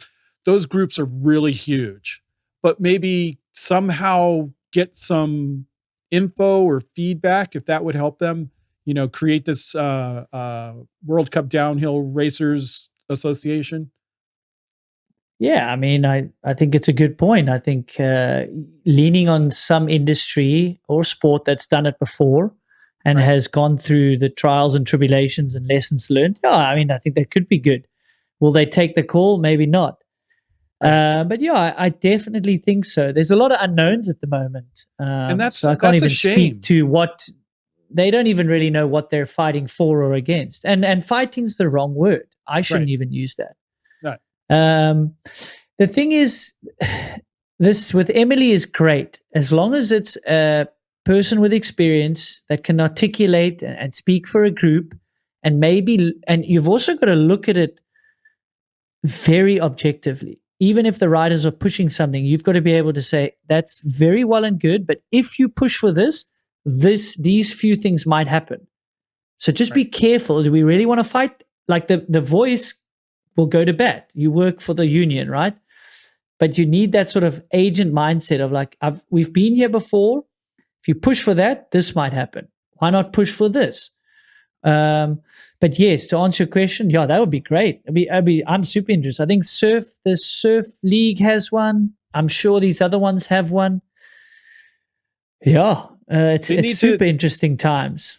groups are really huge, but maybe somehow get some info or feedback, if that would help them, create this World Cup Downhill Racers Association. Yeah, I mean, I think it's a good point. I think leaning on some industry or sport that's done it before and has gone through the trials and tribulations and lessons learned. Yeah, I mean, I think that could be good. Will they take the call? Maybe not. But yeah, I definitely think so. There's a lot of unknowns at the moment. And so I can't even a shame. speak to what they don't even really know what they're fighting for or against. And fighting's the wrong word. I shouldn't even use that. Right. The thing is, this with Emily is great as long as it's a person with experience that can articulate and speak for a group, and you've also got to look at it very objectively. Even if the riders are pushing something, you've got to be able to say that's very well and good, but if you push for these few things might happen. So just be careful. Do we really want to fight? Like the voice will go to bat. You work for the union, right? But you need that sort of agent mindset of like, we've been here before. If you push for that, this might happen. Why not push for this? But yes, to answer your question, yeah, that would be great. I'm super interested. I think the Surf League has one. I'm sure these other ones have one. Yeah, it's super interesting times.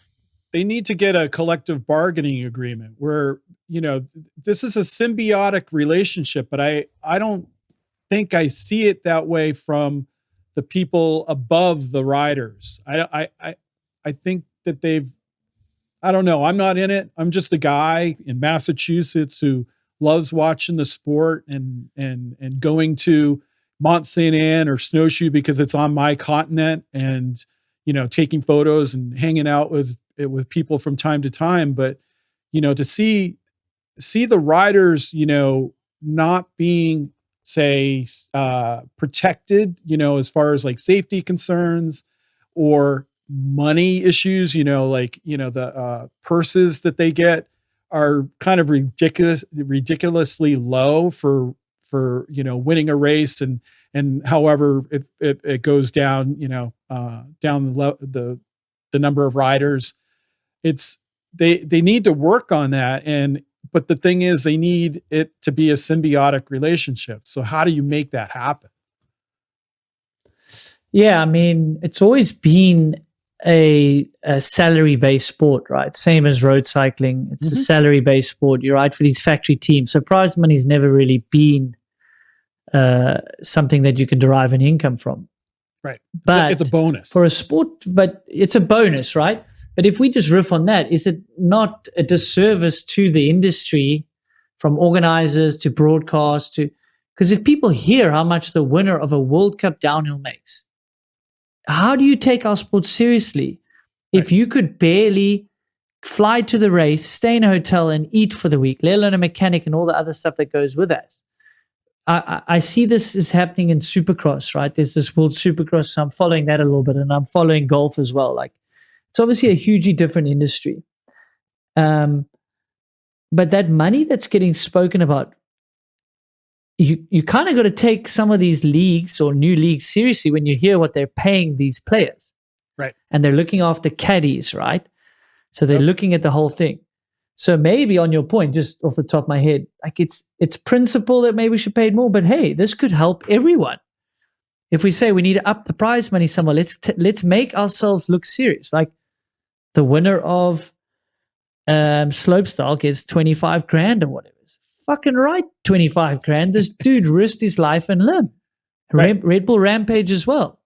They need to get a collective bargaining agreement where, this is a symbiotic relationship, but I don't think I see it that way from the people above the riders. I think that I don't know. I'm not in it. I'm just a guy in Massachusetts who loves watching the sport and going to Mont St. Anne or Snowshoe because it's on my continent, and taking photos and hanging out with people from time to time. But to see the riders, not being, say, protected, as far as like safety concerns or money issues, the purses that they get are kind of ridiculously low for winning a race, and however it goes down, down the number of riders, they need to work on that. But the thing is, they need it to be a symbiotic relationship. So how do you make that happen? Yeah, I mean, it's always been a salary-based sport, right? Same as road cycling. It's a salary-based sport. You ride for these factory teams. So prize money's never really been something that you can derive an income from. Right. But it's a bonus. For a sport, but it's a bonus, right? But if we just riff on that, is it not a disservice to the industry, from organizers to broadcast to, because if people hear how much the winner of a World Cup downhill makes, how do you take our sport seriously if you could barely fly to the race, stay in a hotel and eat for the week, let alone a mechanic and all the other stuff that goes with that? I see this is happening in Supercross, right? There's this World Supercross, so I'm following that a little bit, and I'm following golf as well. Like, it's obviously a hugely different industry. But that money that's getting spoken about, you kind of got to take some of these leagues or new leagues seriously when you hear what they're paying these players. Right. And they're looking after caddies, right? So they're looking at the whole thing. So maybe on your point, just off the top of my head, like it's principle that maybe we should pay more, but hey, this could help everyone. If we say we need to up the prize money somewhere, let's make ourselves look serious. Like the winner of Slopestyle gets 25 grand or whatever. It's fucking right, 25 grand. This dude risked his life and limb. Right. Red Bull Rampage as well.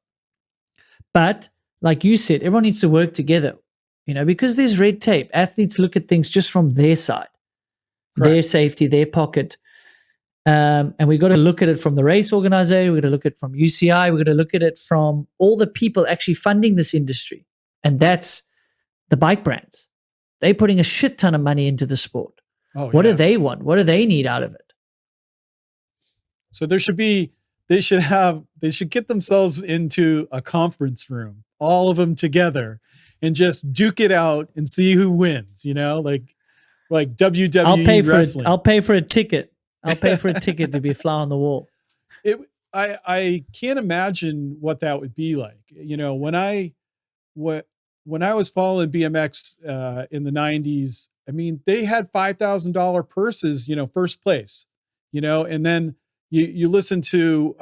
But like you said, everyone needs to work together. Because there's red tape. Athletes look at things just from their side, their safety, their pocket. And we got to look at it from the race organizer. We got to look at it from UCI. We got to look at it from all the people actually funding this industry. And that's the bike brands. They're putting a shit ton of money into the sport. What do they want? What do they need out of it? So they should get themselves into a conference room, all of them together, and just duke it out and see who wins, like WWE wrestling. I'll pay for a ticket. I'll pay for a ticket to be a fly on the wall. I can't imagine what that would be like. When I was following BMX in the 90s, I mean, they had $5,000 purses, first place, and then, you listen to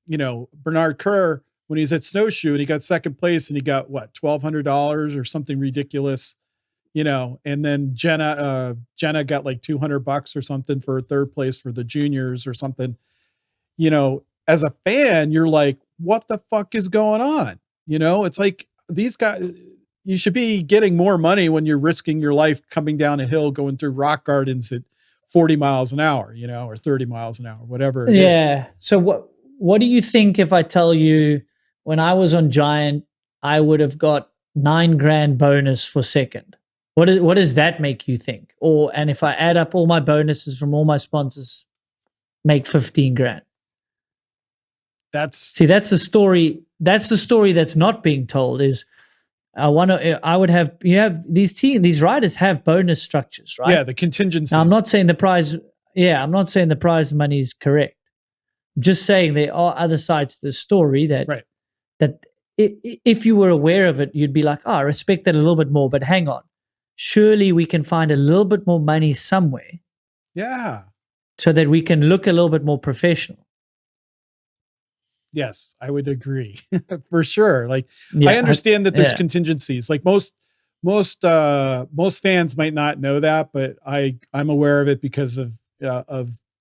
Bernard Kerr when he's at Snowshoe and he got second place and he got what, $1,200 or something ridiculous, and then Jenna got like $200 or something for third place for the juniors or something. As a fan, you're like, what the fuck is going on? It's like these guys, you should be getting more money when you're risking your life coming down a hill, going through rock gardens at 40 miles an hour, or 30 miles an hour, whatever it is. Yeah. So what do you think if I tell you when I was on Giant, I would have got $9,000 bonus for second? What does that make you think? And if I add up all my bonuses from all my sponsors, make $15,000. That's the story. That's the story that's not being told. Is these riders have bonus structures, right? Yeah, the contingencies. Now, I'm not saying the prize. Yeah, I'm not saying the prize money is correct. I'm just saying there are other sides to the story that right. that if you were aware of it, you'd be like, I respect that a little bit more. But hang on, surely we can find a little bit more money somewhere. Yeah. So that we can look a little bit more professional. Yes, I would agree for sure. Like, I understand that there's contingencies. Like most fans might not know that, but I'm aware of it because of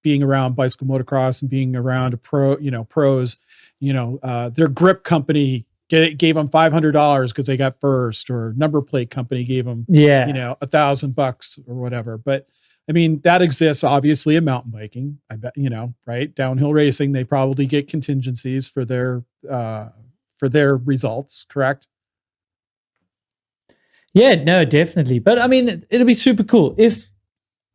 being around bicycle motocross and being around pros. Their grip company gave them $500 because they got first, or number plate company gave them $1,000 or whatever. But I mean, that exists obviously in mountain biking. I bet, right? Downhill racing, they probably get contingencies for their results, correct? Yeah, no, definitely. But I mean, it'll be super cool if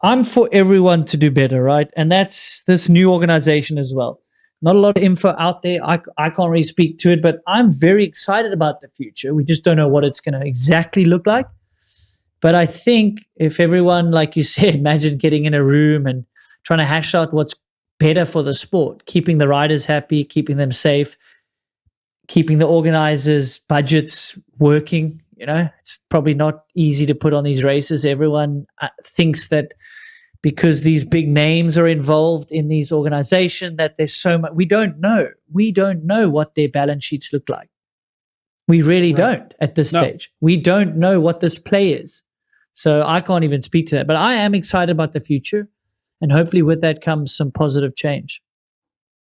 I'm for everyone to do better, right? And that's this new organization as well. Not a lot of info out there. I can't really speak to it, but I'm very excited about the future. We just don't know what it's going to exactly look like. But I think if everyone, like you said, imagine getting in a room and trying to hash out what's better for the sport, keeping the riders happy, keeping them safe, keeping the organizers' budgets working. It's probably not easy to put on these races. Everyone thinks that because these big names are involved in these organizations that there's so much. We don't know. We don't know what their balance sheets look like. We really don't at this stage. We don't know what this play is. So I can't even speak to that. But I am excited about the future. And hopefully with that comes some positive change.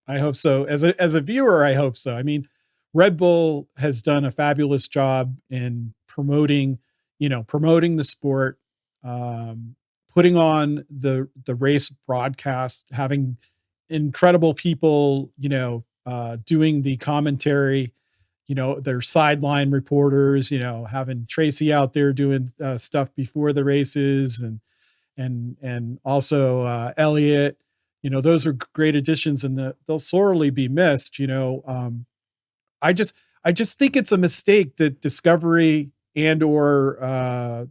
I hope so. As a viewer, I hope so. I mean, Red Bull has done a fabulous job in promoting the sport, putting on the race broadcast, having incredible people, doing the commentary, their sideline reporters, having Tracy out there doing stuff before the races, and also Elliot. Those are great additions, and they'll sorely be missed. I just think it's a mistake that Discovery and/or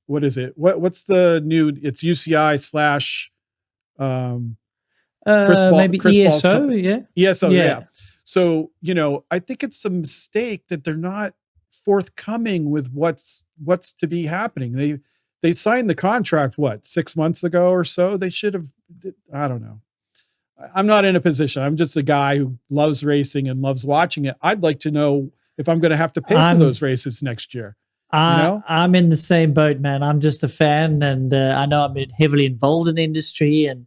what is it? What's the new? It's UCI / maybe ESO, ESO, yeah. So, I think it's a mistake that they're not forthcoming with what's to be happening. They signed the contract, 6 months ago or so? They should have, I don't know. I'm not in a position. I'm just a guy who loves racing and loves watching it. I'd like to know if I'm going to have to pay for those races next year. I'm in the same boat, man. I'm just a fan, and I know I'm heavily involved in the industry, and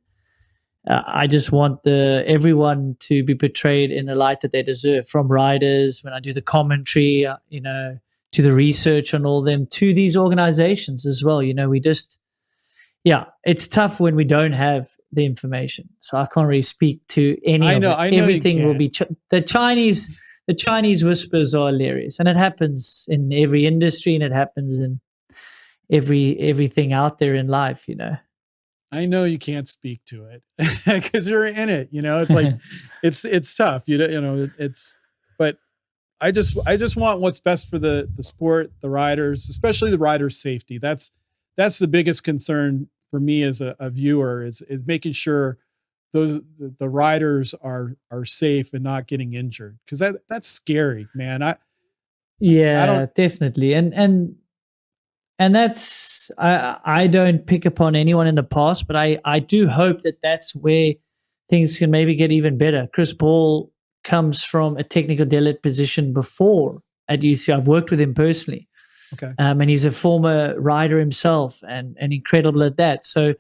I just want everyone to be portrayed in the light that they deserve, from riders, when I do the commentary, to the research on all them, to these organizations as well. It's tough when we don't have the information. So I can't really speak to any of it. I know everything will be the Chinese whispers are hilarious, and it happens in every industry, and it happens in everything out there in life, I know you can't speak to it because you're in it. It's like it's tough. But I just want what's best for the sport, the riders, especially the riders' safety. That's the biggest concern for me as a viewer is making sure the riders are safe and not getting injured, because that's scary, man. Definitely. And that's, I don't pick upon anyone in the past, but I do hope that that's where things can maybe get even better. Chris Ball comes from a technical delegate position before at UC. I've worked with him personally. Okay. And he's a former rider himself and incredible at that. So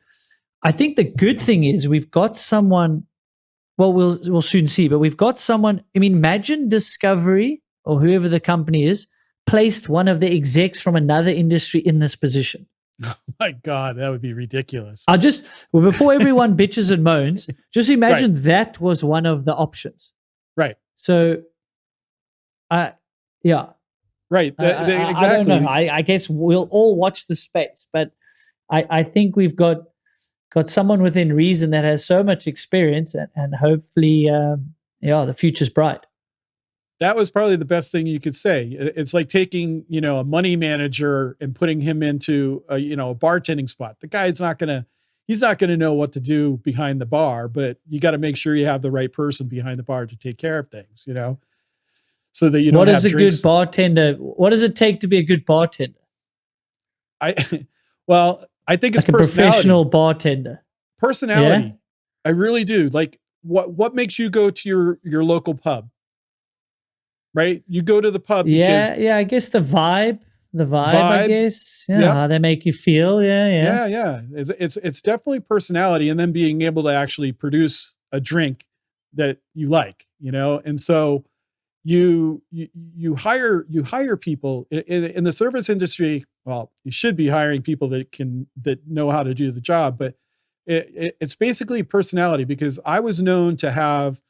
I think the good thing is we've got someone, well, we'll soon see, but we've got someone, I mean, imagine Discovery or whoever the company is placed one of the execs from another industry in this position. Oh my God, that would be ridiculous. Before everyone bitches and moans, just imagine that was one of the options. Right. So, yeah. Right. Exactly. I don't know. I guess we'll all watch the space, but I think we've got someone within reason that has so much experience and hopefully, the future's bright. That was probably the best thing you could say. It's like taking, a money manager and putting him into a bartending spot. The guy's he's not going to know what to do behind the bar, but you got to make sure you have the right person behind the bar to take care of things, so that you don't have drinks. What is a good bartender? What does it take to be a good bartender? I think it's like a personality. Professional bartender. Personality. Yeah? I really do. Like what makes you go to your local pub? Right? You go to the pub because I guess the vibe, I guess. Yeah, how they make you feel. Yeah. It's definitely personality, and then being able to actually produce a drink that you like, and so you hire people in the service industry. Well, you should be hiring people that know how to do the job, but it's basically personality, because I was known to have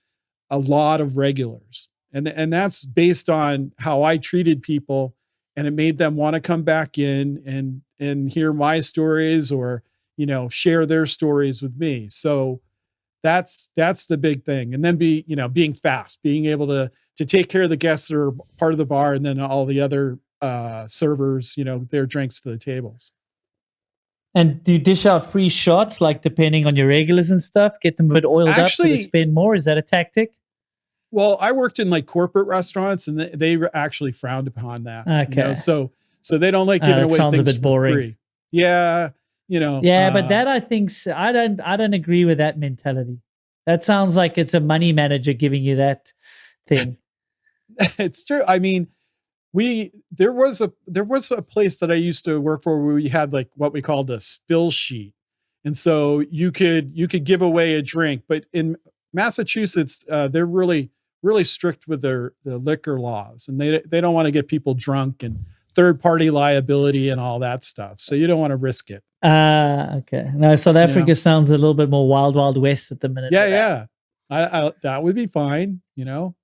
a lot of regulars. And that's based on how I treated people, and it made them want to come back in and hear my stories or, share their stories with me. So that's the big thing. And then being fast, being able to take care of the guests that are part of the bar, and then all the other servers, their drinks to the tables. And do you dish out free shots, like depending on your regulars and stuff, get them a bit oiled up so they spend more? Is that a tactic? Well, I worked in like corporate restaurants, and they actually frowned upon that. Okay. So they don't like giving away sounds things a bit boring. for free. Yeah. But that I think I don't agree with that mentality. That sounds like it's a money manager giving you that thing. It's true. I mean, there was a place that I used to work for where we had like what we called a spill sheet. And so you could give away a drink, but in Massachusetts, they're really strict with the liquor laws, and they don't want to get people drunk and third-party liability and all that stuff. So you don't want to risk it. Okay. No, South Africa sounds a little bit more wild, wild west at the minute. Yeah. I that would be fine, so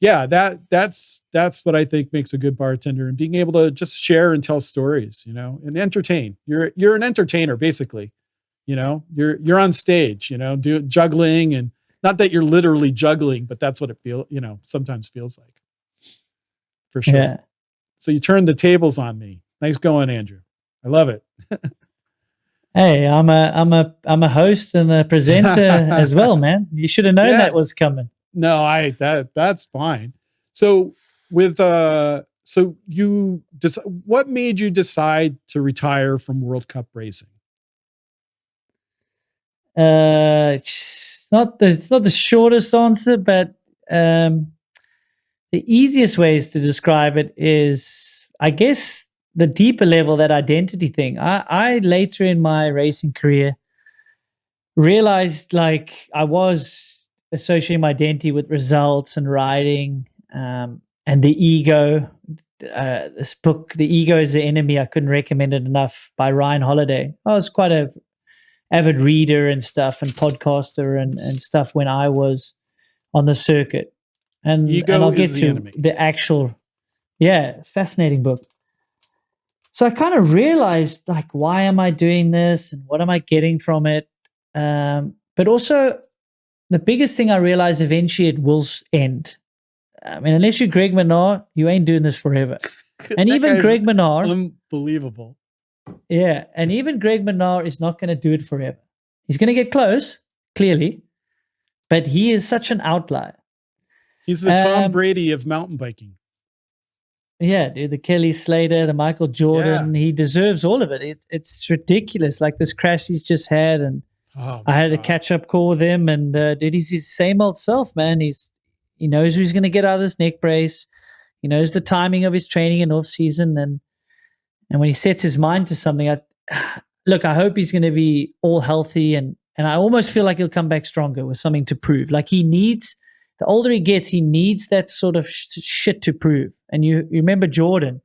yeah, that's what I think makes a good bartender, and being able to just share and tell stories, and entertain. You're an entertainer, basically. You're on stage, juggling, and not that you're literally juggling, but that's what it sometimes feels like, for sure. Yeah. So you turned the tables on me. Nice going, Andrew. I love it. Hey, I'm a host and a presenter as well, man. You should have known that was coming. No, that's fine. So what made you decide to retire from World Cup racing? It's not the shortest answer, but the easiest ways to describe it is, I guess, the deeper level, that identity thing. I later in my racing career realized, like, I was associating my identity with results and riding, and the ego. This book, The Ego is the Enemy, I couldn't recommend it enough, by Ryan Holiday. I was quite a avid reader and stuff, and podcaster and stuff when I was on the circuit. And I'll get to the actual, fascinating book. So I kind of realized, like, why am I doing this and what am I getting from it? But also the biggest thing I realized, eventually it will end. I mean, unless you're Greg Minnaar, you ain't doing this forever. And even Greg Minnaar, unbelievable. Yeah, and even Greg Minnaar is not going to do it forever. He's going to get close, clearly, but he is such an outlier. He's the Tom Brady of mountain biking. Yeah, dude, the Kelly Slater, the Michael Jordan, he deserves all of it. It's ridiculous, like this crash he's just had, and Oh, I had a God. catch-up call with him, and dude, he's his same old self, man. He knows who's going to get out of this neck brace. He knows the timing of his training and off-season, and when he sets his mind to something, I hope he's going to be all healthy, and I almost feel like he'll come back stronger with something to prove. Like he needs, the older he gets, he needs that sort of shit to prove. And you remember Jordan,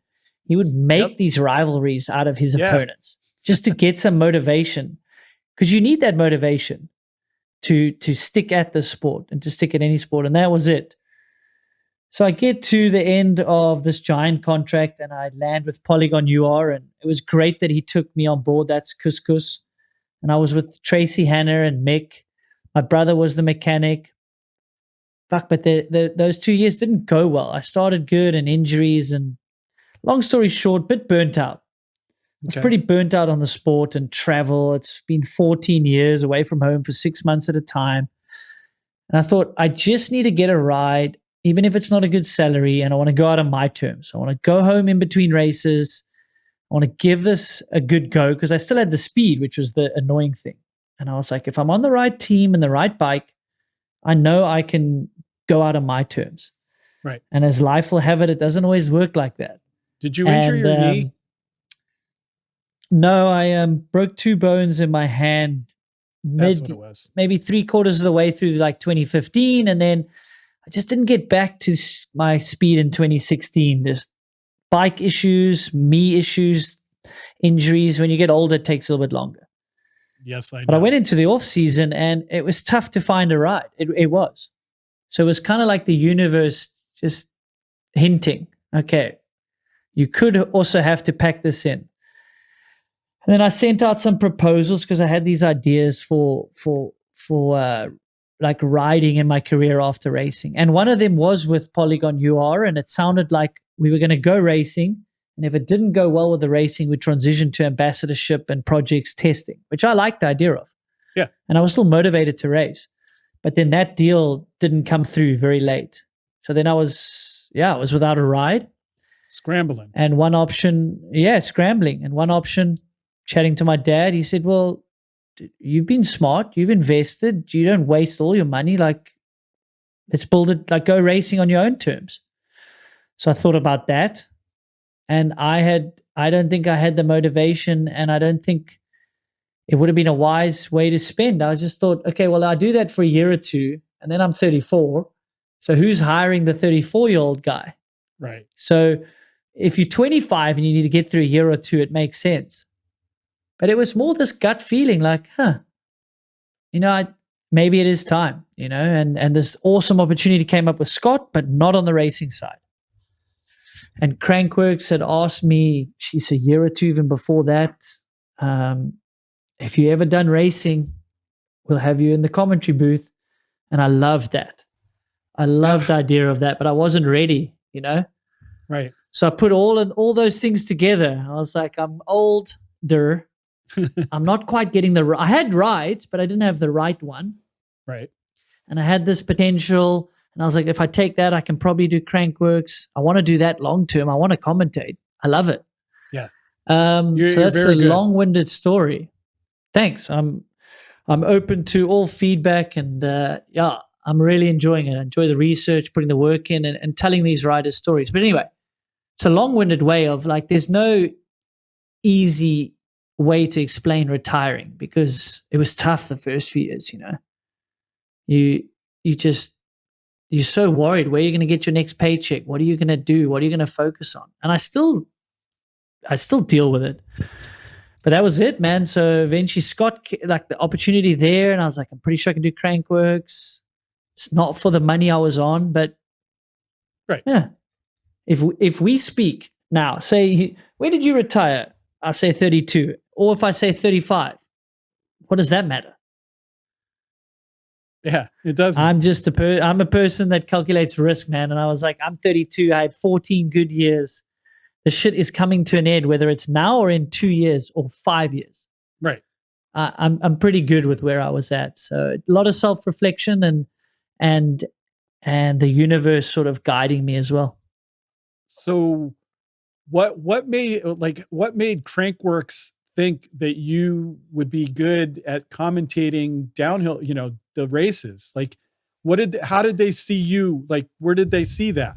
he would make these rivalries out of his opponents just to get some motivation, because you need that motivation to stick at the sport and to stick at any sport. And that was it. So I get to the end of this giant contract and I land with Polygon UR, and it was great that he took me on board. That's Couscous. And I was with Tracey Hannah and Mick. My brother was the mechanic. Fuck, but those 2 years didn't go well. I started good and injuries, and long story short, bit burnt out. I was pretty burnt out on the sport and travel. It's been 14 years away from home for 6 months at a time. And I thought, I just need to get a ride, even if it's not a good salary, and I want to go out on my terms. I want to go home in between races. I want to give this a good go, because I still had the speed, which was the annoying thing. And I was like, if I'm on the right team and the right bike, I know I can go out on my terms. Right. And as life will have it, it doesn't always work like that. Did you injure your knee? No, I broke 2 bones in my hand. That's what it was. Maybe 3/4 of the way through like 2015, and then I just didn't get back to my speed in 2016. Just bike issues, me issues, injuries. When you get older, it takes a little bit longer. Yes, I know. But I went into the off season, and it was tough to find a ride. It was. So it was kind of like the universe just hinting, okay, you could also have to pack this in. And then I sent out some proposals because I had these ideas for like riding in my career after racing. And one of them was with Polygon UR, and it sounded like we were going to go racing. And if it didn't go well with the racing, we'd transition to ambassadorship and projects testing, which I liked the idea of. Yeah. And I was still motivated to race. But then that deal didn't come through very late. So then I was without a ride. Scrambling. And one option, scrambling. And one option, chatting to my dad, he said, well, you've been smart, you've invested, you don't waste all your money. Like, let's build it, like go racing on your own terms. So I thought about that. And I don't think I had the motivation, and I don't think it would have been a wise way to spend. I just thought, okay, well, I'll do that for a year or two, and then I'm 34. So who's hiring the 34-year-old guy? Right. So if you're 25 and you need to get through a year or two, it makes sense. But it was more this gut feeling like, maybe it is time, and this awesome opportunity came up with Scott, but not on the racing side. And Crankworks had asked me, she's a year or two even before that, if you ever done racing, we'll have you in the commentary booth. And I loved that. I loved the idea of that, but I wasn't ready, Right. So I put all those things together. I was like, I'm older. I'm not quite getting I had rides, but I didn't have the right one. Right. And I had this potential, and I was like, if I take that, I can probably do Crankworks. I want to do that long term. I want to commentate. I love it. Yeah. So that's a long-winded story. Thanks. I'm open to all feedback, and I'm really enjoying it. I enjoy the research, putting the work in, and telling these riders' stories. But anyway, it's a long-winded way of like, there's no easy way to explain retiring, because it was tough the first few years. You're so worried where you're going to get your next paycheck. What are you going to do? What are you going to focus on? And I still deal with it. But that was it, man. So eventually Scott, like the opportunity there, and I was like, I'm pretty sure I can do Crankworks. It's not for the money I was on, but right. Yeah. If we speak now, say, when did you retire? I say 32. Or if I say 35, what does that matter? Yeah, it doesn't. I'm a person that calculates risk, man. And I was like, I'm 32. I had 14 good years. The shit is coming to an end, whether it's now or in 2 years or 5 years. Right. I'm pretty good with where I was at. So a lot of self-reflection and the universe sort of guiding me as well. So what made Crankworks think that you would be good at commentating downhill, the races? Like, how did they see you? Like, where did they see that?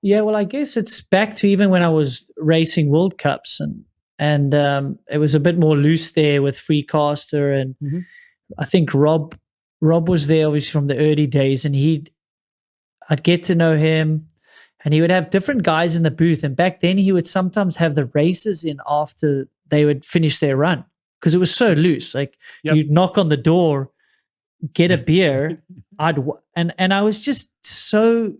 Yeah, well, I guess it's back to even when I was racing World Cups, and it was a bit more loose there with Freecaster, and I think Rob was there obviously from the early days, and I'd get to know him, and he would have different guys in the booth, and back then he would sometimes have the races in after they would finish their run because it was so loose. Like you'd knock on the door, get a beer, and I was just so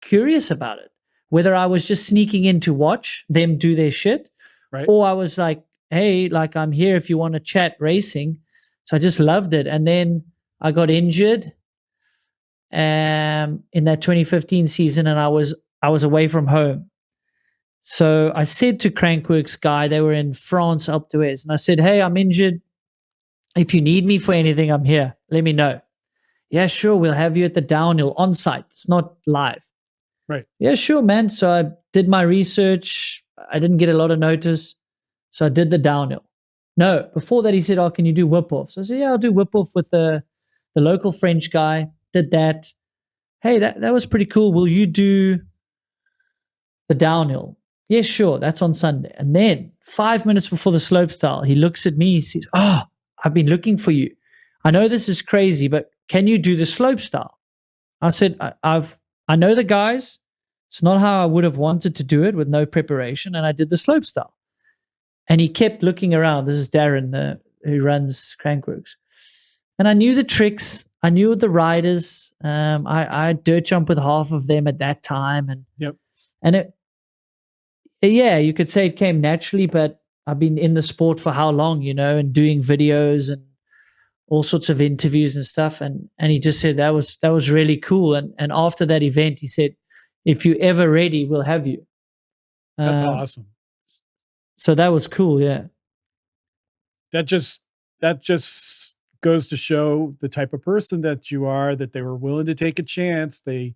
curious about it, whether I was just sneaking in to watch them do their shit, right, or I was like, hey, like I'm here if you want to chat racing. So I just loved it. And then I got injured in that 2015 season, and I was away from home. So I said to Crankworks guy, they were in France, Alpe d'Huez, and I said, hey, I'm injured. If you need me for anything, I'm here. Let me know. Yeah, sure. We'll have you at the downhill on site. It's not live. Right. Yeah, sure, man. So I did my research. I didn't get a lot of notice. So I did the downhill. No, before that he said, oh, can you do whip-offs? I said, yeah, I'll do whip-off with the local French guy. Did that. Hey, that was pretty cool. Will you do the downhill? Yeah, sure. That's on Sunday. And then 5 minutes before the slopestyle, he looks at me. He says, oh, I've been looking for you. I know this is crazy, but can you do the slopestyle? I said, I know the guys. It's not how I would have wanted to do it with no preparation. And I did the slopestyle. And he kept looking around. This is Darren, who runs Crankworks. And I knew the tricks. I knew the riders. I dirt jumped with half of them at that time. And you could say it came naturally, but I've been in the sport for how long, and doing videos and all sorts of interviews and stuff. And he just said that was really cool. And after that event, he said, if you're ever ready, we'll have you. That's awesome. So that was cool. Yeah. That just goes to show the type of person that you are, that they were willing to take a chance. And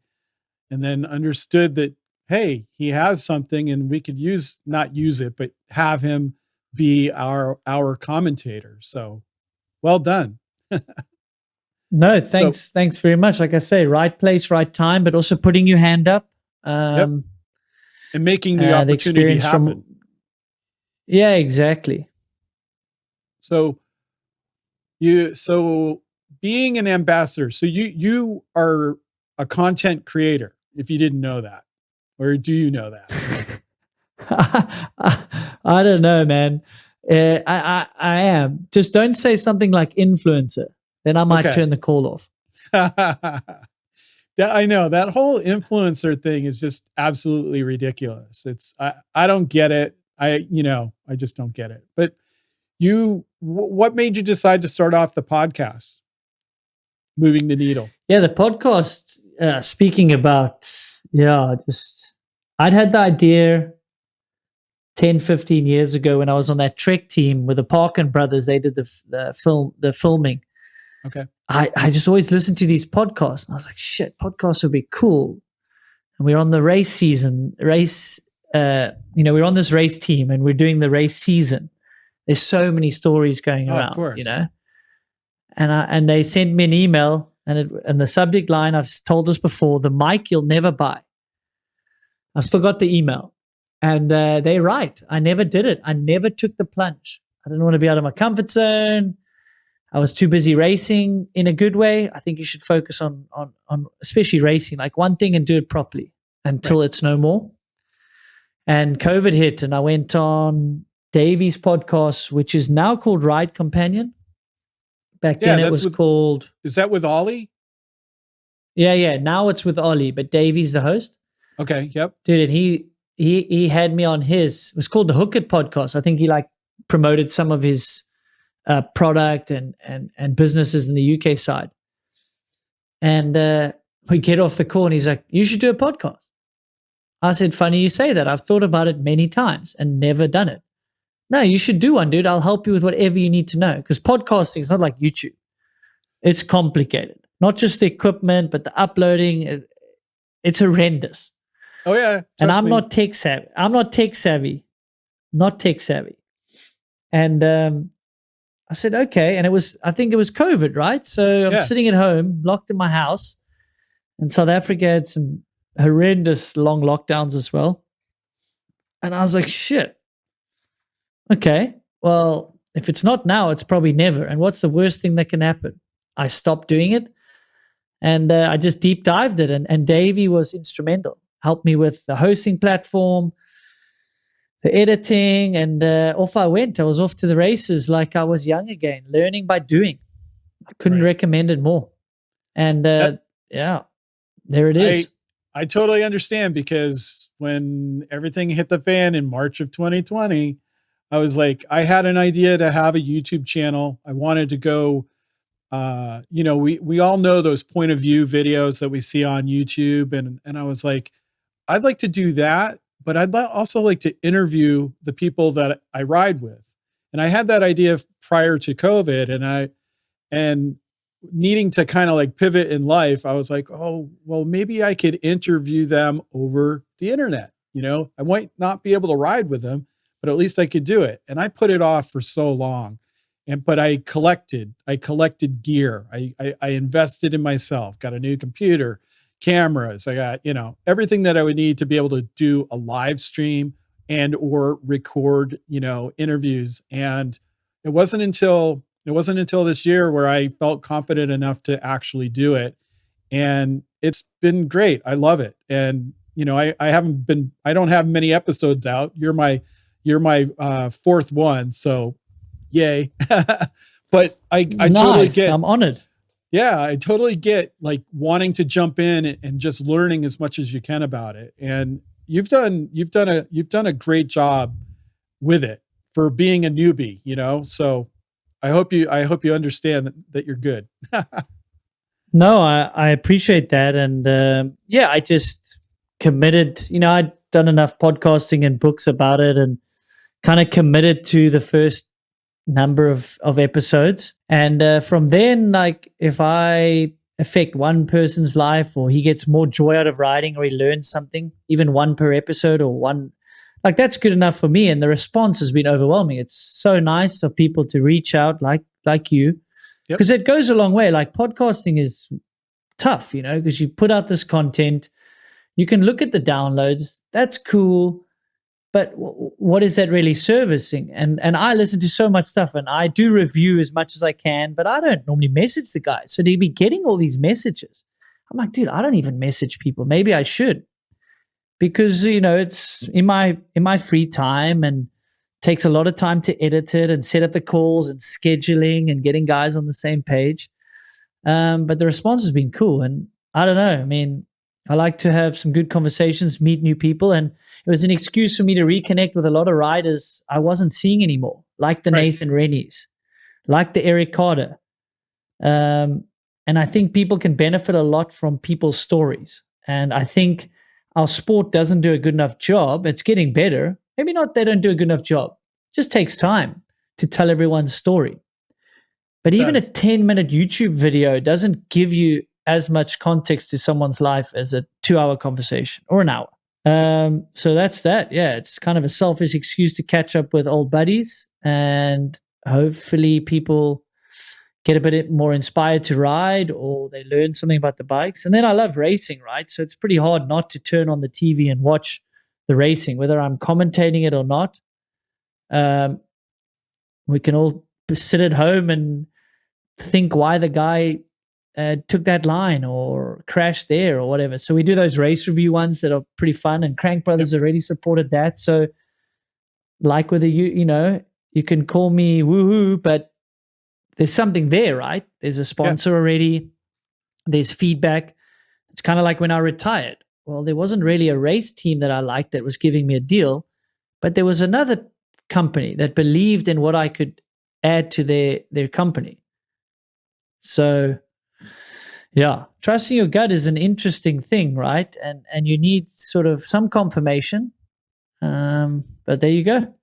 then understood that, hey, he has something and we could not use it, but have him be our commentator. So well done. No, thanks. Thanks very much. Like I say, right place, right time, but also putting your hand up. And making the opportunity happen. Yeah, exactly. So being an ambassador, so you are a content creator, if you didn't know that, or do you know that? I don't know, man. I am. Just don't say something like influencer. Then I might turn the call off. I know that whole influencer thing is just absolutely ridiculous. I don't get it. I just don't get it. But what made you decide to start off the podcast, Moving the Needle? Yeah, the podcast, speaking about, I'd had the idea 10, 15 years ago when I was on that Trek team with the Parkin brothers. They did the filming. Okay. I just always listened to these podcasts, and I was like, shit, podcasts would be cool. And we're on the race season, we're on this race team and we're doing the race season. There's so many stories going around, of course. And they sent me an email, and the subject line, I've told this before, the mic you'll never buy. I've still got the email, and they're right. I never did it. I never took the plunge. I didn't want to be out of my comfort zone. I was too busy racing in a good way. I think you should focus on especially racing, like one thing, and do it properly until it's no more. And COVID hit, and I went on Davey's podcast, which is now called Ride Companion. Back then it was called... Is that with Ollie? Yeah. Now it's with Ollie, but Davey's the host. Okay, yep. Dude, and he had me on his... It was called the Hook It podcast. I think he promoted some of his product and businesses in the UK side. And we get off the call, and he's like, you should do a podcast. I said, funny you say that. I've thought about it many times and never done it. No, you should do one, dude. I'll help you with whatever you need to know. Because podcasting is not like YouTube. It's complicated. Not just the equipment, but the uploading. It's horrendous. Oh, yeah. And I'm not tech savvy. not tech savvy. And I said, okay. And I think it was COVID, right? So I'm sitting at home, locked in my house. And South Africa had some horrendous long lockdowns as well. And I was like, shit. Okay, well, if it's not now, it's probably never. And what's the worst thing that can happen? I stopped doing it, and I just deep dived it. And Davey was instrumental, helped me with the hosting platform, the editing, and off I went. I was off to the races like I was young again, learning by doing. I couldn't recommend it more. And yeah, there it is. I totally understand, because when everything hit the fan in March of 2020, I was like, I had an idea to have a YouTube channel. I wanted to go, we all know those point of view videos that we see on YouTube. And I was like, I'd like to do that, but I'd also like to interview the people that I ride with. And I had that idea prior to COVID, and needing to kind of like pivot in life. I was like, oh, well, maybe I could interview them over the internet. I might not be able to ride with them, but at least I could do it. And I put it off for so long. But I collected gear. I invested in myself, got a new computer, cameras. I got, everything that I would need to be able to do a live stream and or record, interviews. And it wasn't until this year where I felt confident enough to actually do it. And it's been great. I love it. And, I don't have many episodes out. You're my fourth one. So yay. But I nice. Totally get, I'm honored. Yeah. I totally get like wanting to jump in and just learning as much as you can about it. And you've done a great job with it for being a newbie, so I hope you understand that you're good. No, I appreciate that. And I just committed, I'd done enough podcasting and books about it, and kind of committed to the first number of episodes. And from then, like, if I affect one person's life, or he gets more joy out of riding, or he learns something, even one per episode, or one, like, that's good enough for me. And the response has been overwhelming. It's so nice of people to reach out like you, because it goes a long way. Like, podcasting is tough, because you put out this content, you can look at the downloads, that's cool, but what is that really servicing? And I listen to so much stuff, and I do review as much as I can, but I don't normally message the guys. So they'd be getting all these messages. I'm like, dude, I don't even message people. Maybe I should, because it's in my free time, and takes a lot of time to edit it and set up the calls and scheduling and getting guys on the same page. But the response has been cool, and I don't know. I mean, I like to have some good conversations, meet new people, and it was an excuse for me to reconnect with a lot of riders I wasn't seeing anymore, like the Nathan Rennies, like the Eric Carter. And I think people can benefit a lot from people's stories. And I think our sport doesn't do a good enough job. It's getting better. Maybe not they don't do a good enough job. It just takes time to tell everyone's story. But even a 10-minute YouTube video doesn't give you as much context to someone's life as a 2-hour conversation or an hour. So that's that. Yeah, it's kind of a selfish excuse to catch up with old buddies, and hopefully people get a bit more inspired to ride, or they learn something about the bikes. And then I love racing, right? So it's pretty hard not to turn on the TV and watch the racing, whether I'm commentating it or not. We can all sit at home and think why the guy took that line or crashed there or whatever. So we do those race review ones that are pretty fun, and Crank Brothers already supported that. So like with you can call me woohoo, but there's something there, right? There's a sponsor already. There's feedback. It's kind of like when I retired. Well, there wasn't really a race team that I liked that was giving me a deal, but there was another company that believed in what I could add to their company. So yeah, trusting your gut is an interesting thing, right? And you need sort of some confirmation. But there you go.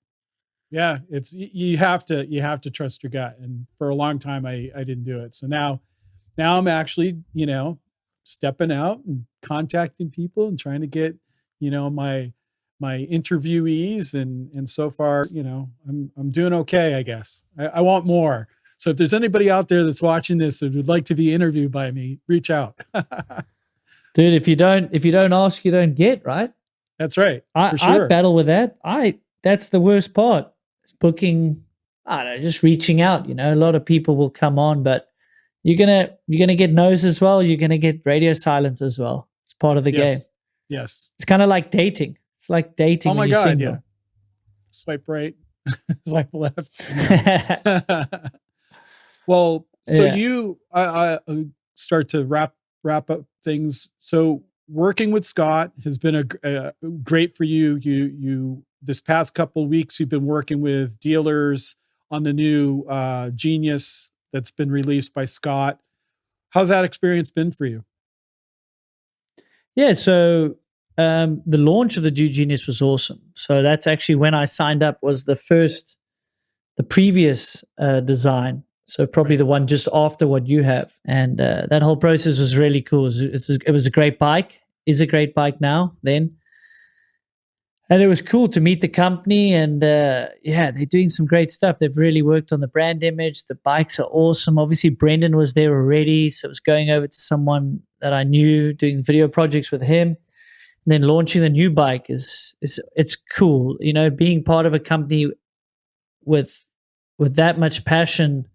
Yeah, it's you have to trust your gut. And for a long time I didn't do it. So now I'm actually, stepping out and contacting people and trying to get, my my interviewees, and so far, I'm doing okay, I guess. I want more. So if there's anybody out there that's watching this that would like to be interviewed by me, reach out. Dude, if you don't ask, you don't get, right? That's right. I For sure. battle with that. That's the worst part. It's booking, I don't know, just reaching out. A lot of people will come on, but you're gonna get no's as well. You're gonna get radio silence as well. It's part of the game. Yes. It's kind of like dating. It's like dating. Oh my when you're God, single. yeah. Swipe right, swipe left. Well, so you I start to wrap up things. So working with Scott has been a great for you. You this past couple of weeks, you've been working with dealers on the new Genius that's been released by Scott. How's that experience been for you? Yeah, so the launch of the new Genius was awesome. So that's actually when I signed up, was the previous design. So probably the one just after what you have. And that whole process was really cool. It was a great bike, is a great bike now, then. And it was cool to meet the company, and they're doing some great stuff. They've really worked on the brand image. The bikes are awesome. Obviously, Brendan was there already, so it was going over to someone that I knew, doing video projects with him, and then launching the new bike it's cool. Being part of a company with that much passion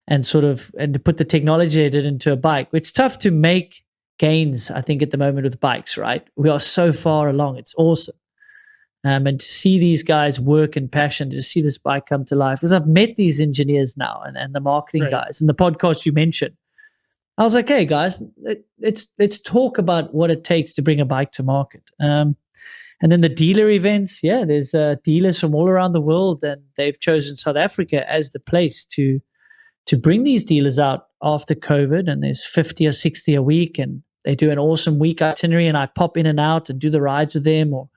and to put the technology it into a bike. It's tough to make gains, I think, at the moment with bikes. Right, we are so far along. It's awesome. And to see these guys work and passion, to see this bike come to life, because I've met these engineers now and the marketing guys and the podcast you mentioned. I was like, hey guys, let's talk about what it takes to bring a bike to market. And then the dealer events, there's dealers from all around the world, and they've chosen South Africa as the place to bring these dealers out after COVID. And there's 50 or 60 a week, and they do an awesome week itinerary, and I pop in and out and do the rides with them, or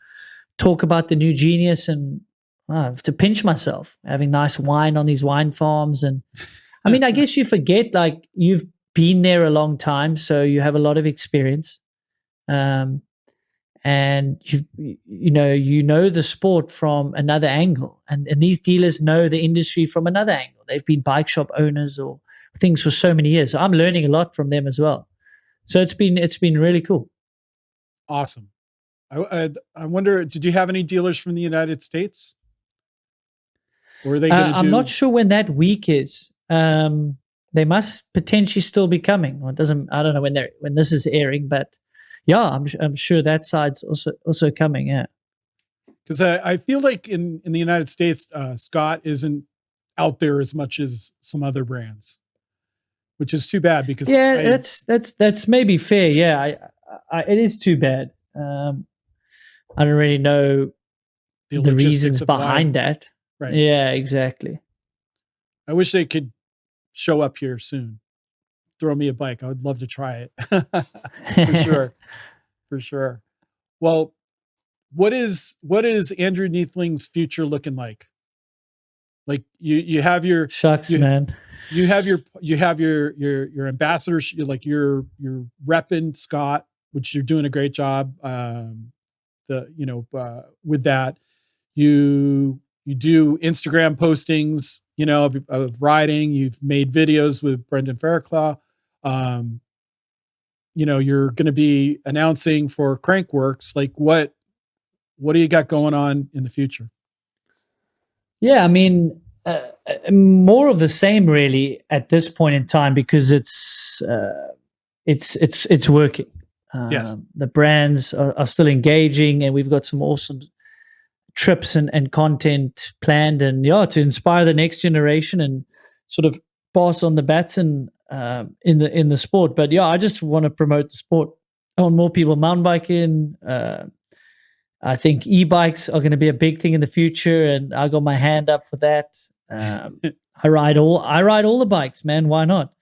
talk about the new Genius, and I have to pinch myself having nice wine on these wine farms. And I mean, I guess you forget, like, you've been there a long time, so you have a lot of experience, and you know the sport from another angle, and these dealers know the industry from another angle. They've been bike shop owners or things for so many years. So I'm learning a lot from them as well. So it's been really cool. Awesome. I wonder, did you have any dealers from the United States? Or are they going to do? I'm not sure when that week is. They must potentially still be coming. Or I don't know when this is airing, but yeah, I'm sure that side's also coming. Yeah, because I feel like in the United States, Scott isn't out there as much as some other brands, which is too bad. Because that's maybe fair. Yeah, it is too bad. I don't really know the reasons behind that. Right. Yeah, exactly. I wish they could show up here soon. Throw me a bike. I would love to try it. For sure. For sure. Well, what is Andrew Neethling's future looking like? Like you have your shucks, man. You have your ambassadors, like you're repping Scott, which you're doing a great job. With that, you do Instagram postings, of riding. You've made videos with Brendan Fairclough. You're going to be announcing for Crankworks. Like what do you got going on in the future? Yeah, I mean, more of the same really at this point in time, because it's working. Yes. The brands are still engaging, and we've got some awesome trips and content planned, and to inspire the next generation and sort of pass on the baton in the sport. But I just want to promote the sport. I want more people mountain biking. I think e-bikes are going to be a big thing in the future, and I got my hand up for that. I ride all the bikes, man. Why not?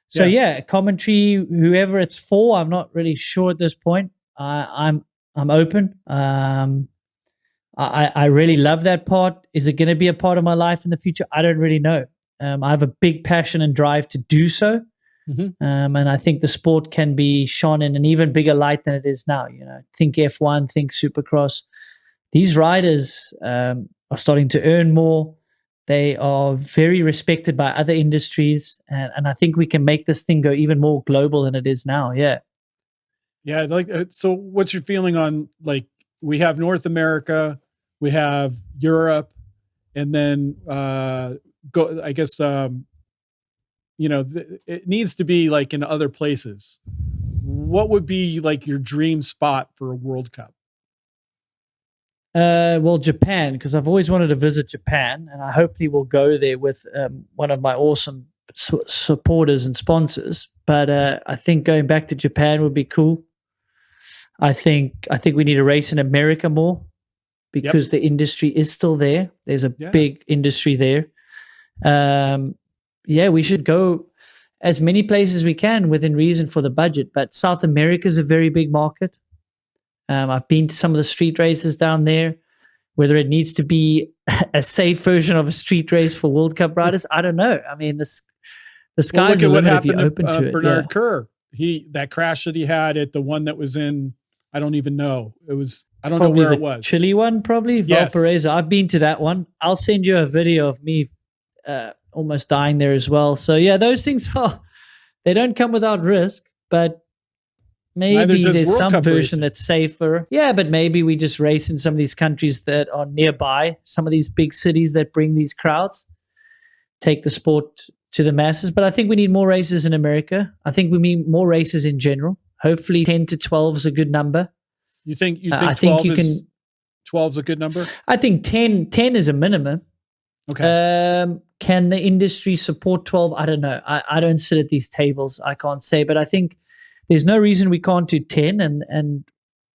So commentary, whoever it's for, I'm not really sure at this point. I'm open. I really love that part. Is it going to be a part of my life in the future? I don't really know. I have a big passion and drive to do so. Mm-hmm. And I think the sport can be shone in an even bigger light than it is now. Think F1, think Supercross. these riders are starting to earn more. They are very respected by other industries, and I think we can make this thing go even more global than it is now. Yeah. Yeah. Like, so what's your feeling on, like, we have North America, we have Europe, and then I guess, it needs to be like in other places. What would be like your dream spot for a World Cup? Well, Japan, because I've always wanted to visit Japan, and I hopefully will go there with one of my awesome supporters and sponsors. But I think going back to Japan would be cool. I think we need to race in America more because the industry is still there. There's a big industry there. We should go as many places as we can within reason for the budget. But South America is a very big market. I've been to some of the street races down there. Whether it needs to be a safe version of a street race for World Cup riders, I don't know. I mean, the sky's the limit if you're open to it. Bernard Kerr, that crash that he had at the one that was in, I don't even know. I don't know where it was. Chile one, probably. Yes. Valparaiso. I've been to that one. I'll send you a video of me almost dying there as well. So yeah, those things they don't come without risk, but maybe there's some version that's safer. Yeah, but maybe we just race in some of these countries that are nearby, some of these big cities that bring these crowds, take the sport to the masses. But I think we need more races in America. I think we need more races in general. Hopefully 10 to 12 is a good number. You think 12 is a good number? I think 10 is a minimum. Okay. Can the industry support 12? I don't know. I don't sit at these tables. I can't say, but I think there's no reason we can't do 10. And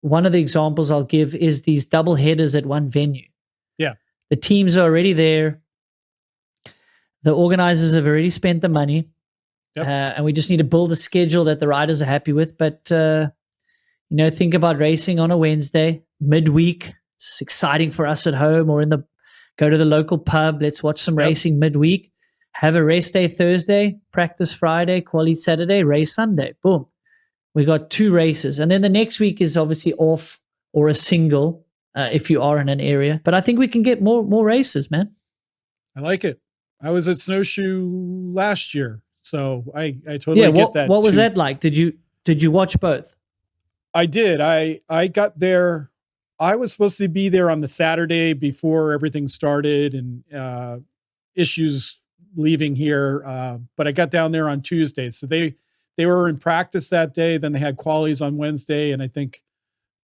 one of the examples I'll give is these double headers at one venue. Yeah. The teams are already there. The organizers have already spent the money. Yep. And we just need to build a schedule that the riders are happy with. But, think about racing on a Wednesday, midweek. It's exciting for us at home or go to the local pub. Let's watch some racing midweek. Have a race day Thursday, practice Friday, quali Saturday, race Sunday. Boom. We got 2 races. And then the next week is obviously off or a single if you are in an area. But I think we can get more races, man. I like it. I was at Snowshoe last year, so I totally get that. What was that like? Did you watch both? I did. I got there. I was supposed to be there on the Saturday before everything started and issues leaving here. But I got down there on Tuesday. So they were in practice that day. Then they had qualies on Wednesday. And I think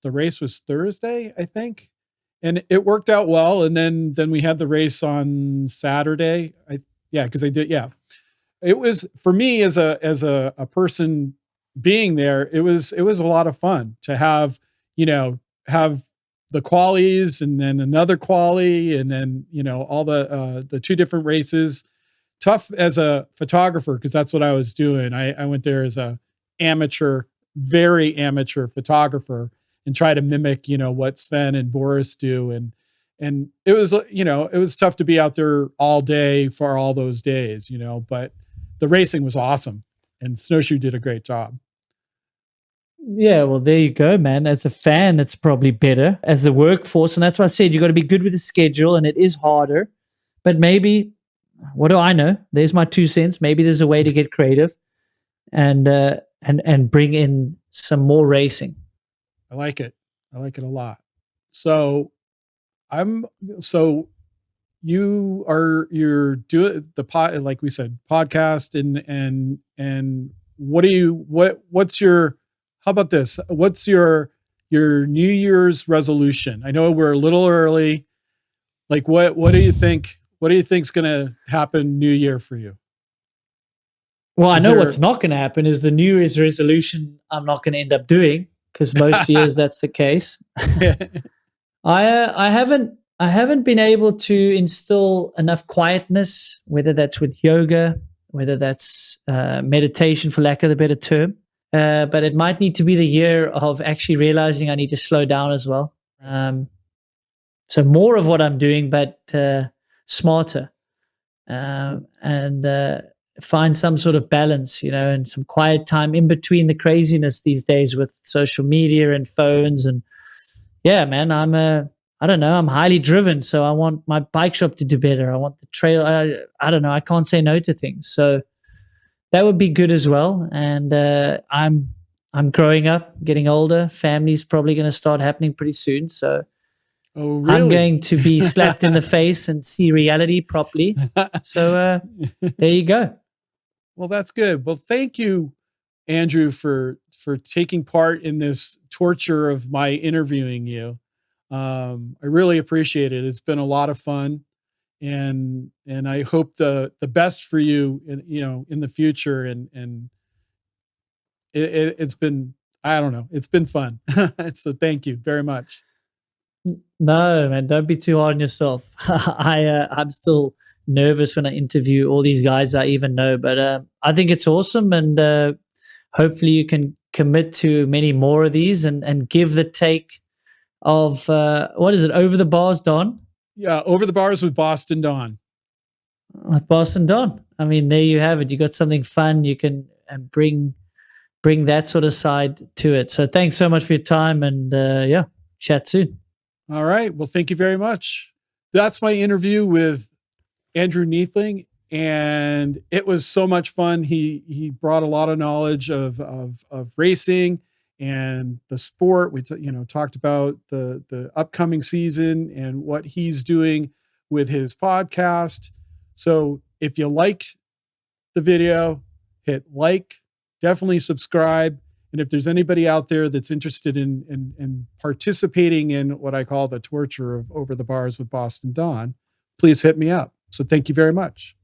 the race was Thursday, I think. And it worked out well. And then we had the race on Saturday. Because I did. Yeah. It was, for me as a person being there, it was a lot of fun to have the qualies and then another quali and then, all the 2 different races. Tough as a photographer, because that's what I was doing. I went there as a very amateur photographer and try to mimic, what Sven and Boris do. And it was, it was tough to be out there all day for all those days, but the racing was awesome and Snowshoe did a great job. Yeah, well, there you go, man. As a fan, it's probably better as the workforce. And that's why I said you got to be good with the schedule, and it is harder. But maybe, what do I know? There's my 2 cents. Maybe there's a way to get creative and bring in some more racing. I like it. I like it a lot. So you're doing the pod, like we said, podcast and how about this? What's your New Year's resolution? I know we're a little early. Like what do you think? What do you think's going to happen New Year for you? Well, I know what's not going to happen is the New Year's resolution I'm not going to end up doing, because most years that's the case. I haven't been able to instill enough quietness, whether that's with yoga, whether that's meditation, for lack of a better term. But it might need to be the year of actually realizing I need to slow down as well. So more of what I'm doing, but smarter, and find some sort of balance, and some quiet time in between the craziness these days with social media and phones. And yeah, man, I don't know, I'm highly driven, so I want my bike shop to do better. I want the trail. I don't know. I can't say no to things. So that would be good as well. And I'm growing up, getting older. Family's probably going to start happening pretty soon. So Oh, I'm really? going to be slapped in the face and see reality properly. So there you go. Well, that's good. Well, thank you, Andrew, for taking part in this torture of my interviewing you. I really appreciate it. It's been a lot of fun, and I hope the best for you, in the future. And it's been, I don't know, it's been fun. So thank you very much. No, man, don't be too hard on yourself. I'm still nervous when I interview all these guys I even know, but I think it's awesome, and hopefully you can commit to many more of these and give the take of what is it? Over the Bars, Don? Yeah, Over the Bars with Boston Don. With Boston Don. I mean, there you have it. You got something fun. You can bring that sort of side to it. So thanks so much for your time, and yeah, chat soon. All right. Well, thank you very much. That's my interview with Andrew Neethling, and it was so much fun. He brought a lot of knowledge of racing and the sport. We talked about the upcoming season and what he's doing with his podcast. So if you liked the video, hit like, definitely subscribe. And if there's anybody out there that's interested in participating in what I call the torture of Over the Bars with Boston Don, please hit me up. So thank you very much.